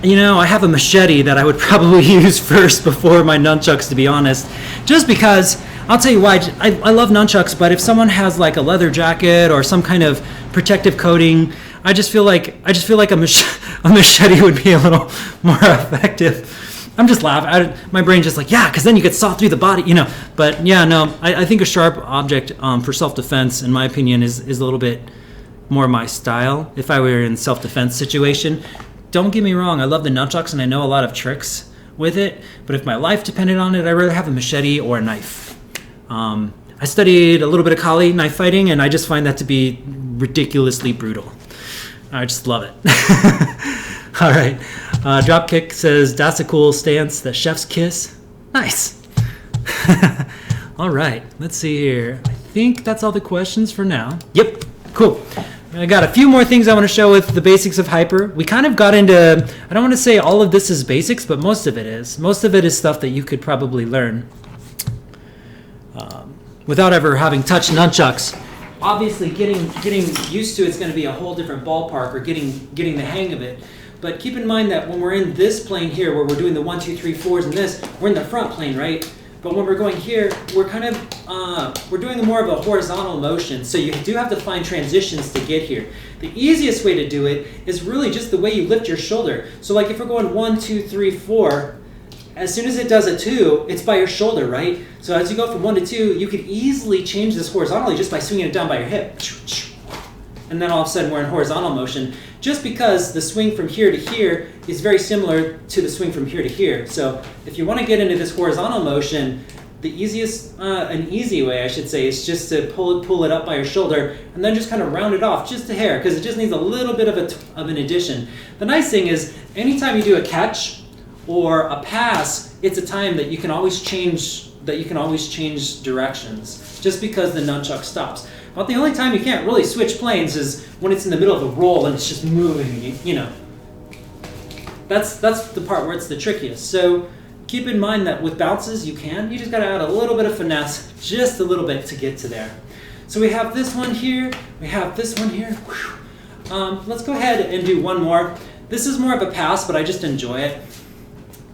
You know, I have a machete that I would probably use first before my nunchucks, to be honest. Just because, I'll tell you why, I love nunchucks, but if someone has like a leather jacket or some kind of protective coating, I just feel like a machete would be a little more effective. I'm just laughing. My brain's just like, yeah, because then you could saw through the body, you know. But yeah, no, I think a sharp object for self-defense, in my opinion, is a little bit more my style if I were in a self-defense situation. Don't get me wrong, I love the nunchucks and I know a lot of tricks with it, but if my life depended on it, I'd rather have a machete or a knife. I studied a little bit of Kali knife fighting, and I just find that to be ridiculously brutal. I just love it. All right. Dropkick says, that's a cool stance, the chef's kiss. Nice. All right. Let's see here. I think that's all the questions for now. Yep. Cool. I got a few more things I want to show with the basics of hyper. We kind of got into, I don't want to say all of this is basics, but most of it is. Most of it is stuff that you could probably learn without ever having touched nunchucks. Obviously, getting used to it's going to be a whole different ballpark, or getting the hang of it. But keep in mind that when we're in this plane here, where we're doing the 1, 2, 3, 4s and this, we're in the front plane, right? But when we're going here, we're kind of, we're doing more of a horizontal motion. So you do have to find transitions to get here. The easiest way to do it is really just the way you lift your shoulder. So like if we're going 1, 2, 3, 4, As soon as it does a 2, it's by your shoulder, right? So as you go from 1 to 2, you could easily change this horizontally just by swinging it down by your hip. And then all of a sudden we're in horizontal motion, just because the swing from here to here is very similar to the swing from here to here. So if you want to get into this horizontal motion, the an easy way, I should say, is just to pull it up by your shoulder and then just kind of round it off just a hair, because it just needs a little bit of an addition. The nice thing is, anytime you do a catch or a pass, it's a time that you can always change directions, just because the nunchuck stops. But the only time you can't really switch planes is when it's in the middle of a roll and it's just moving. That's the part where it's the trickiest. So keep in mind that with bounces, you just got to add a little bit of finesse, just a little bit to get to there. So we have this one here, we have this one here. Let's go ahead and do one more. This is more of a pass, but I just enjoy it.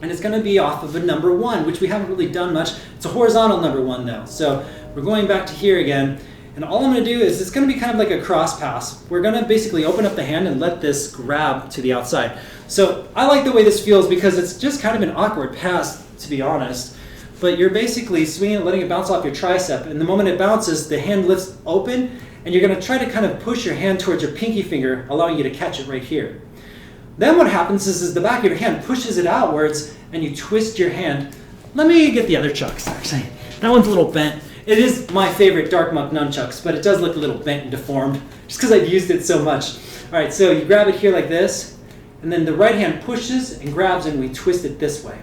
And it's going to be off of a number 1, which we haven't really done much. It's a horizontal number 1 though. So we're going back to here again. And all I'm going to do is, it's going to be kind of like a cross pass. We're going to basically open up the hand and let this grab to the outside. So I like the way this feels because it's just kind of an awkward pass, to be honest. But you're basically swinging it, letting it bounce off your tricep. And the moment it bounces, the hand lifts open, and you're going to try to kind of push your hand towards your pinky finger, allowing you to catch it right here. Then what happens is the back of your hand pushes it outwards, and you twist your hand. Let me get the other chucks, actually. That one's a little bent. It is my favorite Dark Monk nunchucks, but it does look a little bent and deformed, just because I've used it so much. All right, so you grab it here like this, and then the right hand pushes and grabs, and we twist it this way.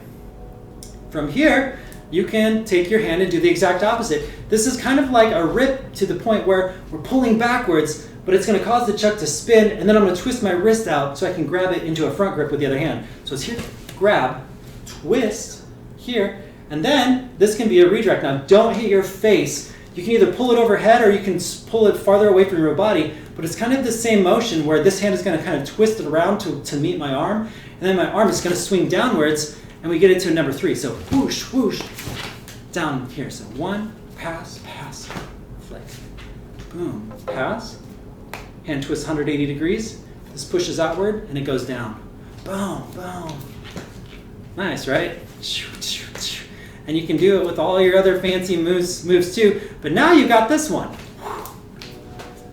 From here, you can take your hand and do the exact opposite. This is kind of like a rip to the point where we're pulling backwards, but it's going to cause the chuck to spin, and then I'm going to twist my wrist out so I can grab it into a front grip with the other hand. So it's here, grab, twist, here, and then this can be a redirect. Now don't hit your face. You can either pull it overhead or you can pull it farther away from your body, but it's kind of the same motion where this hand is going to kind of twist it around to meet my arm, and then my arm is going to swing downwards, and we get into a number 3. So whoosh, whoosh, down here. So 1, pass, pass, flick, boom, pass, hand twist 180 degrees, this pushes outward, and it goes down. Boom, boom. Nice, right? And you can do it with all your other fancy moves too, but now you got this one.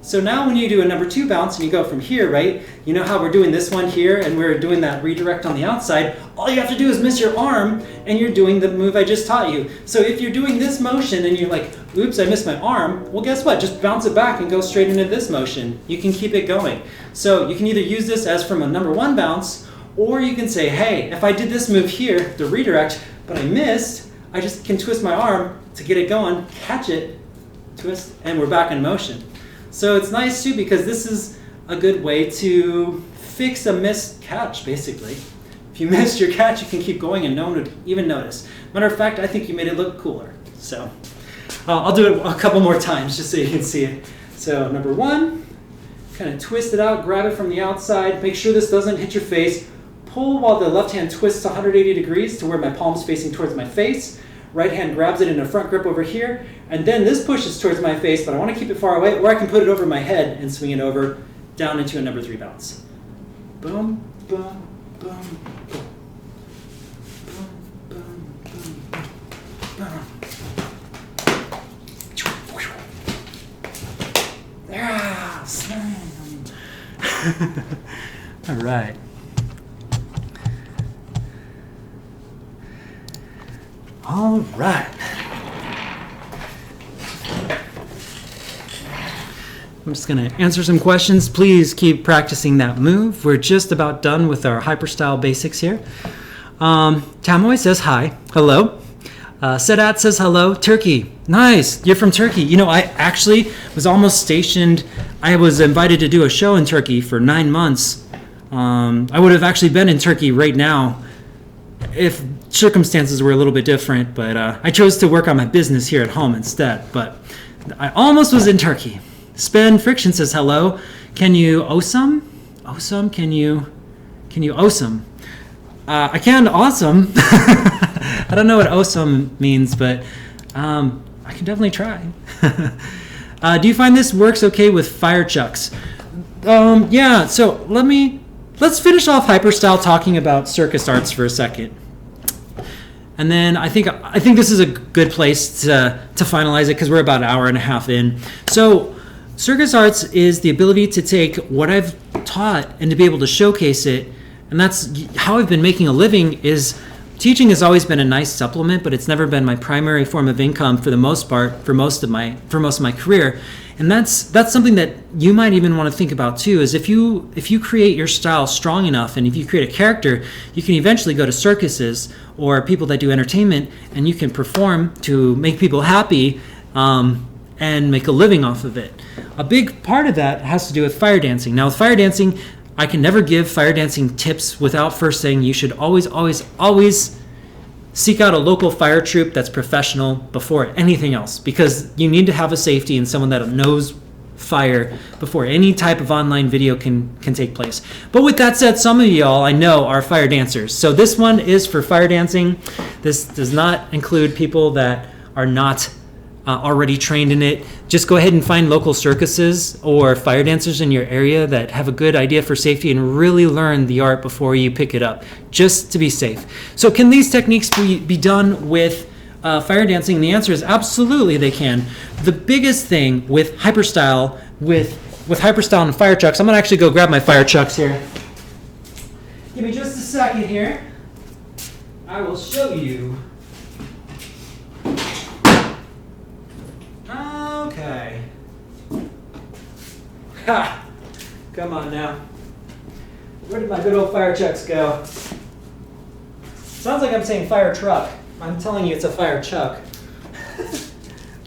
So now when you do a number 2 bounce and you go from here, right? You know how we're doing this one here and we're doing that redirect on the outside? All you have to do is miss your arm and you're doing the move I just taught you. So if you're doing this motion and you're like, oops, I missed my arm, well guess what? Just bounce it back and go straight into this motion. You can keep it going. So you can either use this as from a number 1 bounce, or you can say, hey, if I did this move here, the redirect, but I missed, I just can twist my arm to get it going, catch it, twist, and we're back in motion. So it's nice too because this is a good way to fix a missed catch, basically. If you missed your catch, you can keep going and no one would even notice. Matter of fact, I think you made it look cooler. So I'll do it a couple more times just so you can see it. So number 1, kind of twist it out, grab it from the outside, make sure this doesn't hit your face. Pull while the left hand twists 180 degrees to where my palm's facing towards my face. Right hand grabs it in a front grip over here, and then this pushes towards my face, but I want to keep it far away, or I can put it over my head and swing it over down into a number 3 bounce. Boom, boom, boom, boom. Boom, boom, boom, boom. Yeah, slam. All right. All right. I'm just going to answer some questions. Please keep practicing that move. We're just about done with our hyperstyle basics here. Tamoy says hi. Hello. Sedat says hello. Turkey. Nice. You're from Turkey. You know, I actually was almost stationed. I was invited to do a show in Turkey for 9 months. I would have actually been in Turkey right now if circumstances were a little bit different, but I chose to work on my business here at home instead. But I almost was in Turkey. Spen Friction says hello. Can you awesome? Awesome? Can you awesome? I can awesome. I don't know what awesome means, but I can definitely try. Do you find this works okay with fire chucks? Yeah, so let's finish off hyperstyle talking about circus arts for a second. And then I think this is a good place to finalize it because we're about an hour and a half in. So circus arts is the ability to take what I've taught and to be able to showcase it. And that's how I've been making a living. Is teaching has always been a nice supplement, but it's never been my primary form of income for the most part, for most of my career. And that's something that you might even want to think about too, is if you create your style strong enough and if you create a character, you can eventually go to circuses or people that do entertainment and you can perform to make people happy and make a living off of it. A big part of that has to do with fire dancing. Now with fire dancing, I can never give fire dancing tips without first saying you should always seek out a local fire troop that's professional before anything else, because you need to have a safety and someone that knows fire before any type of online video can take place. But with that said, some of y'all I know are fire dancers. So this one is for fire dancing. This does not include people that are not already trained in it. Just go ahead and find local circuses or fire dancers in your area that have a good idea for safety and really learn the art before you pick it up, just to be safe. So can these techniques be done with fire dancing? And the answer is absolutely they can. The biggest thing with hyperstyle, with hyperstyle and fire chucks, I'm gonna actually go grab my fire chucks here. Give me just a second here. I will show you. Okay. Ha! Come on now. Where did my good old fire chucks go? Sounds like I'm saying fire truck. I'm telling you it's a fire chuck.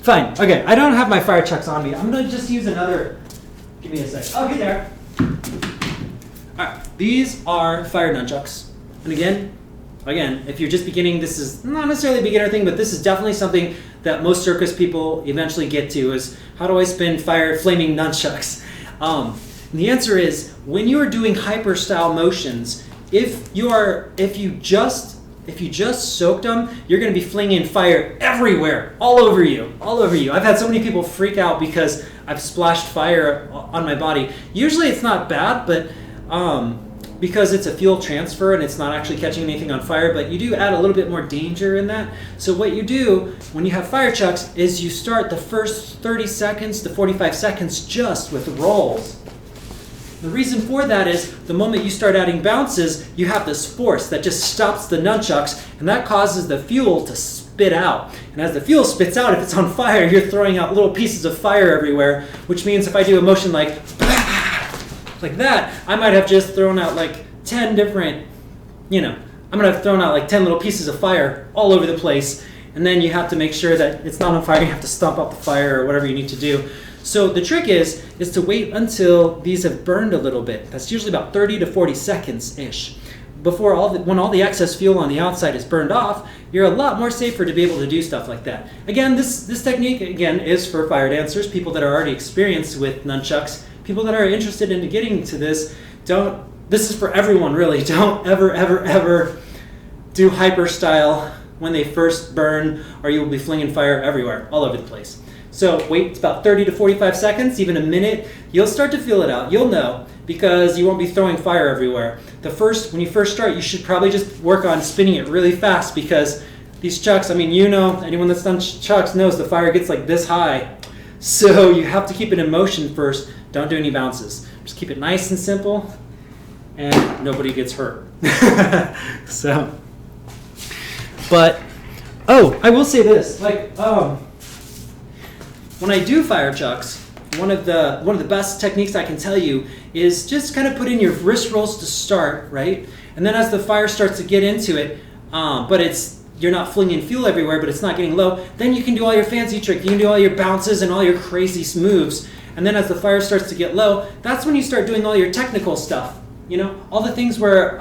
Fine. Okay, I don't have my fire chucks on me. I'm going to just use another. Give me a sec. I'll get there. Alright, these are fire nunchucks. And again, if you're just beginning, this is not necessarily a beginner thing, but this is definitely something that most circus people eventually get to, is how do I spin flaming nunchucks? And the answer is, when you are doing hyper style motions, if you just soaked them, you're going to be flinging fire everywhere, all over you. I've had so many people freak out because I've splashed fire on my body. Usually it's not bad, but because it's a fuel transfer and it's not actually catching anything on fire, but you do add a little bit more danger in that. So what you do when you have fire chucks is you start the first 30 seconds to 45 seconds just with rolls. The reason for that is the moment you start adding bounces, you have this force that just stops the nunchucks, and that causes the fuel to spit out. And as the fuel spits out, if it's on fire, you're throwing out little pieces of fire everywhere, which means if I do a motion like that, I might have just thrown out like 10 different, I'm going to have thrown out like 10 little pieces of fire all over the place. And then you have to make sure that it's not on fire. You have to stomp out the fire or whatever you need to do. So the trick is to wait until these have burned a little bit. That's usually about 30 to 40 seconds-ish. When all the excess fuel on the outside is burned off, you're a lot more safer to be able to do stuff like that. Again, this technique, is for fire dancers, people that are already experienced with nunchucks. People that are interested in getting to this, this is for everyone really. Don't ever do hyper style when they first burn, or you will be flinging fire everywhere, all over the place. So wait about 30 to 45 seconds, even a minute. You'll start to feel it out. You'll know, because you won't be throwing fire everywhere. When you first start, you should probably just work on spinning it really fast, because these chucks, anyone that's done chucks knows the fire gets like this high. So you have to keep it in motion first. Don't do any bounces. Just keep it nice and simple, and nobody gets hurt. I will say this, when I do fire chucks, one of the best techniques I can tell you is just kind of put in your wrist rolls to start, right? And then as the fire starts to get into it, you're not flinging fuel everywhere, but it's not getting low, then you can do all your fancy tricks. You can do all your bounces and all your crazy moves. And then as the fire starts to get low, that's when you start doing all your technical stuff. All the things where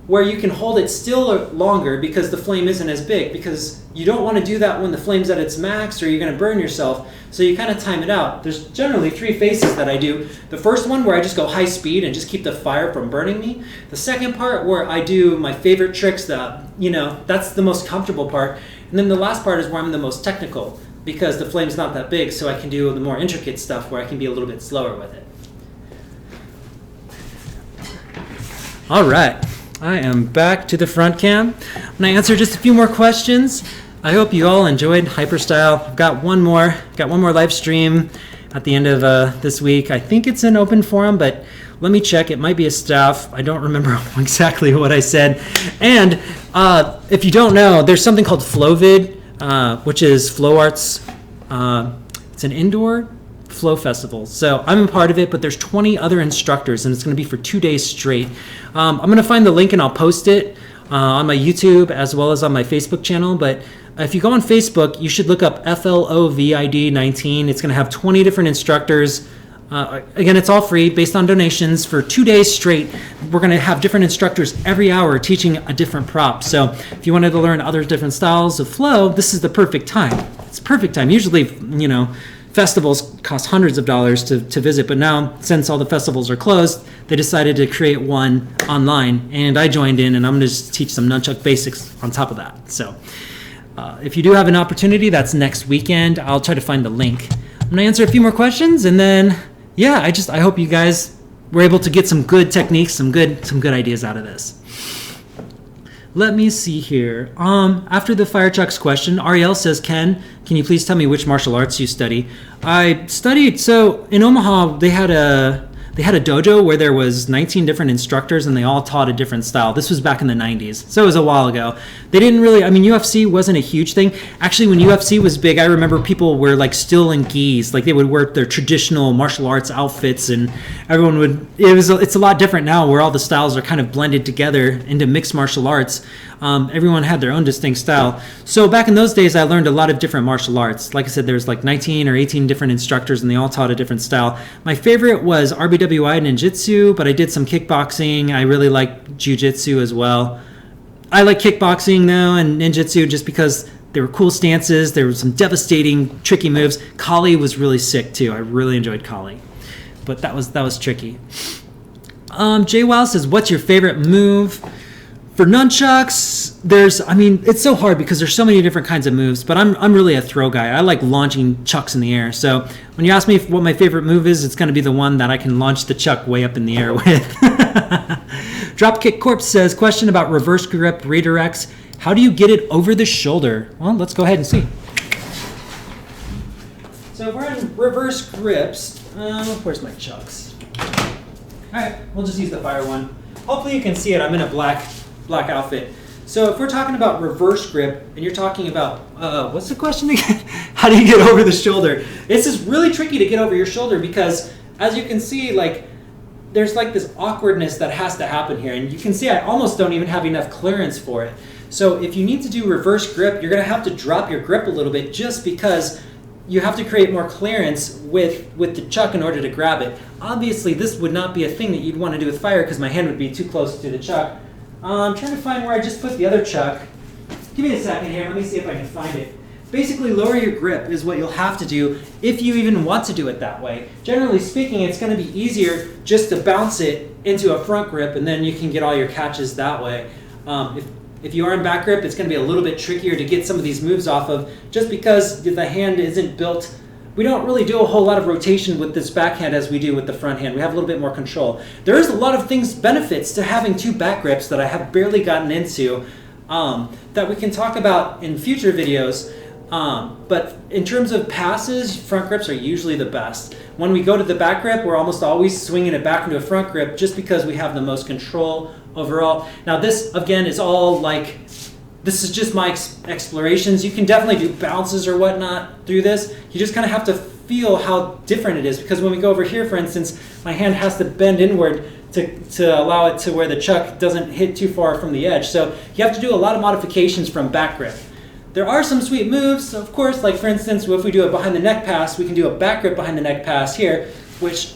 you can hold it still longer because the flame isn't as big, because you don't want to do that when the flame's at its max or you're going to burn yourself. So you kind of time it out. There's generally 3 phases that I do. The first one where I just go high speed and just keep the fire from burning me. The second part where I do my favorite tricks that's the most comfortable part. And then the last part is where I'm the most technical, because the flame's not that big, so I can do the more intricate stuff where I can be a little bit slower with it. All right. I am back to the front cam. I'm going to answer just a few more questions. I hope you all enjoyed Hyperstyle. I've got one more live stream at the end of this week. I think it's an open forum, but let me check. It might be a staff. I don't remember exactly what I said. And if you don't know, there's something called FlowVid, which is Flow Arts. It's an indoor flow festival. So I'm a part of it, but there's 20 other instructors, and it's going to be for 2 days straight. I'm going to find the link and I'll post it on my YouTube as well as on my Facebook channel. But if you go on Facebook, you should look up FLOVID 19. It's going to have 20 different instructors. Again, it's all free based on donations for 2 days straight. We're going to have different instructors every hour teaching a different prop. So if you wanted to learn other different styles of flow, this is the perfect time. It's perfect time. Usually, festivals cost hundreds of dollars to visit, but now, since all the festivals are closed, they decided to create one online, and I joined in, and I'm going to just teach some nunchuck basics on top of that. So if you do have an opportunity, that's next weekend. I'll try to find the link. I'm going to answer a few more questions, and then, yeah, I hope you guys were able to get some good techniques, some good ideas out of this. Let me see here. After the Fire Chuck's question, Ariel says, Ken, can you please tell me which martial arts you study? I studied, so in Omaha, they had a dojo where there was 19 different instructors and they all taught a different style. This was back in the 90s, so it was a while ago. They didn't really, UFC wasn't a huge thing. Actually, when UFC was big, I remember people were like still in gis, like they would wear their traditional martial arts outfits, and everyone would, it's a lot different now where all the styles are kind of blended together into mixed martial arts. Everyone had their own distinct style. So back in those days, I learned a lot of different martial arts. Like I said, there's like 19 or 18 different instructors, and they all taught a different style. My favorite was RBWI Ninjutsu, but I did some kickboxing. I really like Jiu-Jitsu as well. I like kickboxing, though, and Ninjutsu just because there were cool stances. There were some devastating, tricky moves. Kali was really sick, too. I really enjoyed Kali. But that was tricky. Jay Wow says, what's your favorite move? For nunchucks, it's so hard because there's so many different kinds of moves, but I'm really a throw guy. I like launching chucks in the air. So when you ask me what my favorite move is, it's going to be the one that I can launch the chuck way up in the air with. Dropkick Corpse says, question about reverse grip redirects. How do you get it over the shoulder? Well, let's go ahead and see. So if we're in reverse grips, where's my chucks? All right, we'll just use the fire one. Hopefully you can see it. I'm in a black outfit. So if we're talking about reverse grip, and you're talking about, what's the question again? How do you get over the shoulder? This is really tricky to get over your shoulder because, as you can see, there's this awkwardness that has to happen here. And you can see I almost don't even have enough clearance for it. So if you need to do reverse grip, you're going to have to drop your grip a little bit just because you have to create more clearance with the chuck in order to grab it. Obviously, this would not be a thing that you'd want to do with fire because my hand would be too close to the chuck. I'm trying to find where I just put the other chuck. Give me a second here. Let me see if I can find it. Basically, lower your grip is what you'll have to do if you even want to do it that way. Generally speaking, it's going to be easier just to bounce it into a front grip, and then you can get all your catches that way. If you are in back grip, it's going to be a little bit trickier to get some of these moves off of just because the hand isn't built. We don't really do a whole lot of rotation with this backhand as we do with the front hand. We have a little bit more control. There is a lot of benefits to having two back grips that I have barely gotten into that we can talk about in future videos. But in terms of passes, front grips are usually the best. When we go to the back grip, we're almost always swinging it back into a front grip just because we have the most control overall. Now this, again, is all this is just my explorations. You can definitely do bounces or whatnot through this. You just kind of have to feel how different it is because when we go over here, for instance, my hand has to bend inward to allow it to where the chuck doesn't hit too far from the edge. So you have to do a lot of modifications from back grip. There are some sweet moves, of course, like for instance, if we do a behind the neck pass, we can do a back grip behind the neck pass here, which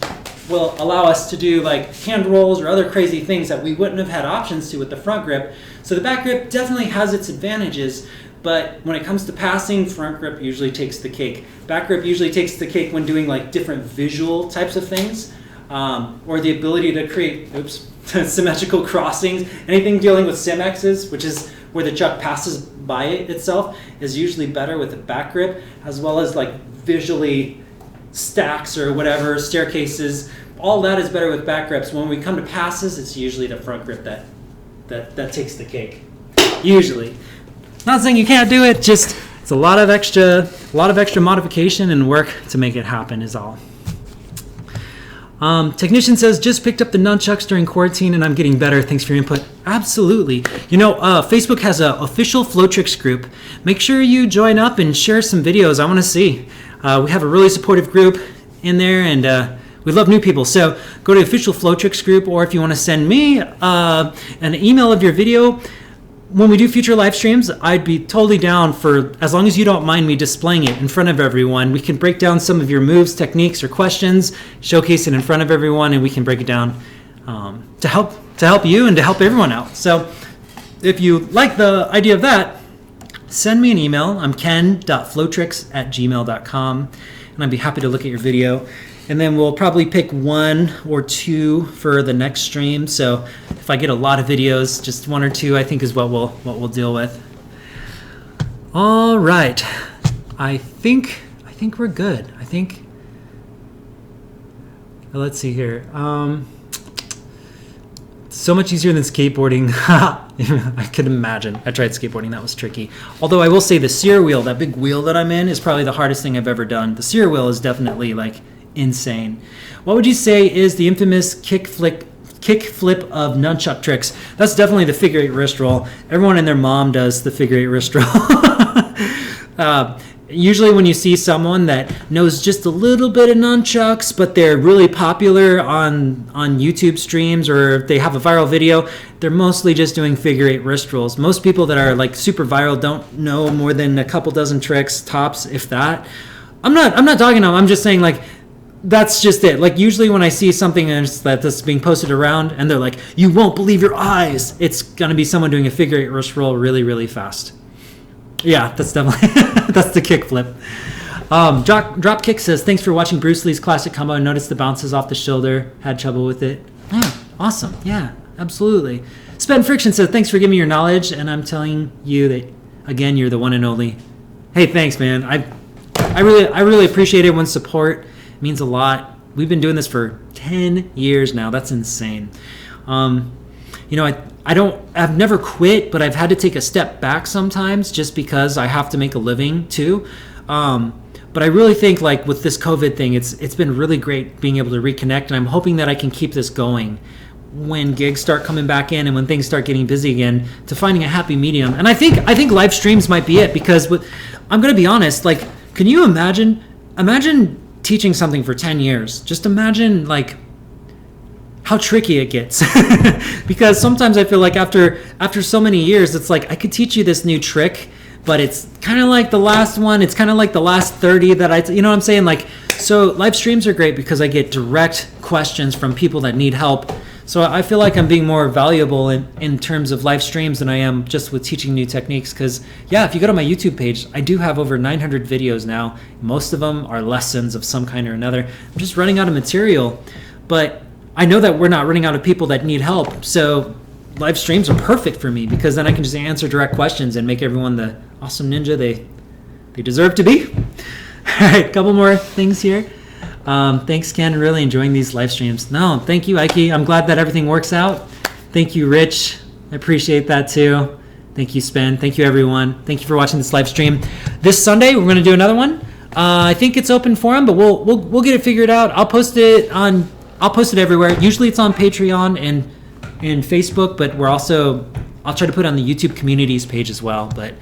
will allow us to do hand rolls or other crazy things that we wouldn't have had options to with the front grip. So the back grip definitely has its advantages, but when it comes to passing, front grip usually takes the cake. Back grip usually takes the cake when doing different visual types of things, or the ability to create, symmetrical crossings. Anything dealing with sim-X's, which is where the chuck passes by it itself, is usually better with the back grip, as well as visually stacks or whatever, staircases. All that is better with back grips. When we come to passes, it's usually the front grip that that takes the cake. Usually. Not saying you can't do it, just it's a lot of extra modification and work to make it happen is all. Technician says, just picked up the nunchucks during quarantine and I'm getting better. Thanks for your input. Absolutely. Facebook has an official Flotrix group. Make sure you join up and share some videos. I want to see. We have a really supportive group in there, and we love new people. So go to the official Flotrix group, or if you want to send me an email of your video, when we do future live streams, I'd be totally down for, as long as you don't mind me displaying it in front of everyone. We can break down some of your moves, techniques, or questions, showcase it in front of everyone, and we can break it down to help you and to help everyone out. So if you like the idea of that, send me an email. I'm ken.flotrix@gmail.com, and I'd be happy to look at your video. And then we'll probably pick 1 or 2 for the next stream. So if I get a lot of videos, just 1 or 2, I think is what we'll deal with. All right, I think we're good. Let's see here. So much easier than skateboarding. I could imagine. I tried skateboarding. That was tricky. Although I will say the sear wheel, that big wheel that I'm in, is probably the hardest thing I've ever done. The sear wheel is definitely like insane. What would you say is the infamous kick flip of nunchuck tricks? That's definitely the figure 8 wrist roll. Everyone and their mom does the figure 8 wrist roll. Usually when you see someone that knows just a little bit of nunchucks, but they're really popular on YouTube streams, or if they have a viral video, they're mostly just doing figure 8 wrist rolls. Most people that are like super viral don't know more than a couple dozen tricks, tops, if that. I'm not dogging them. I'm just saying, like, that's just it. Like, usually when I see something that's being posted around and they're like, you won't believe your eyes, it's going to be someone doing a figure 8 wrist roll really, really fast. Yeah, that's definitely, that's the kick flip. Dropkick says, thanks for watching Bruce Lee's classic combo. I noticed the bounces off the shoulder. Had trouble with it. Yeah, awesome. Yeah, absolutely. Spend Friction says, thanks for giving me your knowledge. And I'm telling you that, again, you're the one and only. Hey, thanks, man. I really appreciate everyone's support. It means a lot. We've been doing this for 10 years now. That's insane. I've never quit, but I've had to take a step back sometimes just because I have to make a living too. But I really think, like, with this COVID thing, it's been really great being able to reconnect, and I'm hoping that I can keep this going when gigs start coming back in and when things start getting busy again, to finding a happy medium. And I think live streams might be it, because I'm going to be honest, like, can you imagine teaching something for 10 years? Just imagine, like, how tricky it gets. Because sometimes I feel like after so many years, it's like, I could teach you this new trick, but it's kind of like the last one. It's kind of like the last 30 that you know what I'm saying? Like, so live streams are great because I get direct questions from people that need help. So I feel like I'm being more valuable in terms of live streams than I am just with teaching new techniques. Because, yeah, if you go to my YouTube page, I do have over 900 videos now. Most of them are lessons of some kind or another. I'm just running out of material. But I know that we're not running out of people that need help. So live streams are perfect for me, because then I can just answer direct questions and make everyone the awesome ninja they deserve to be. All right, a couple more things here. Thanks, Ken. Really enjoying these live streams. No, thank you, Ike. I'm glad that everything works out. Thank you, Rich. I appreciate that too. Thank you, Spen. Thank you, everyone. Thank you for watching this live stream. This Sunday, we're going to do another one. I think it's open for them, but we'll get it figured out. I'll post it everywhere. Usually it's on Patreon and Facebook, but I'll try to put it on the YouTube communities page as well. But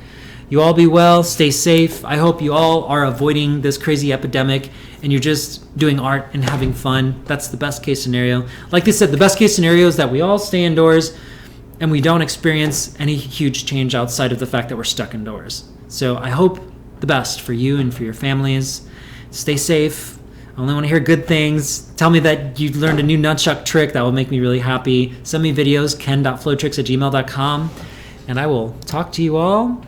you all be well, stay safe. I hope you all are avoiding this crazy epidemic and you're just doing art and having fun. That's the best case scenario. Like they said, the best case scenario is that we all stay indoors and we don't experience any huge change outside of the fact that we're stuck indoors. So I hope the best for you and for your families. Stay safe. I only want to hear good things. Tell me that you learned a new nunchuck trick. That will make me really happy. Send me videos, ken.flotrix@gmail.com. And I will talk to you all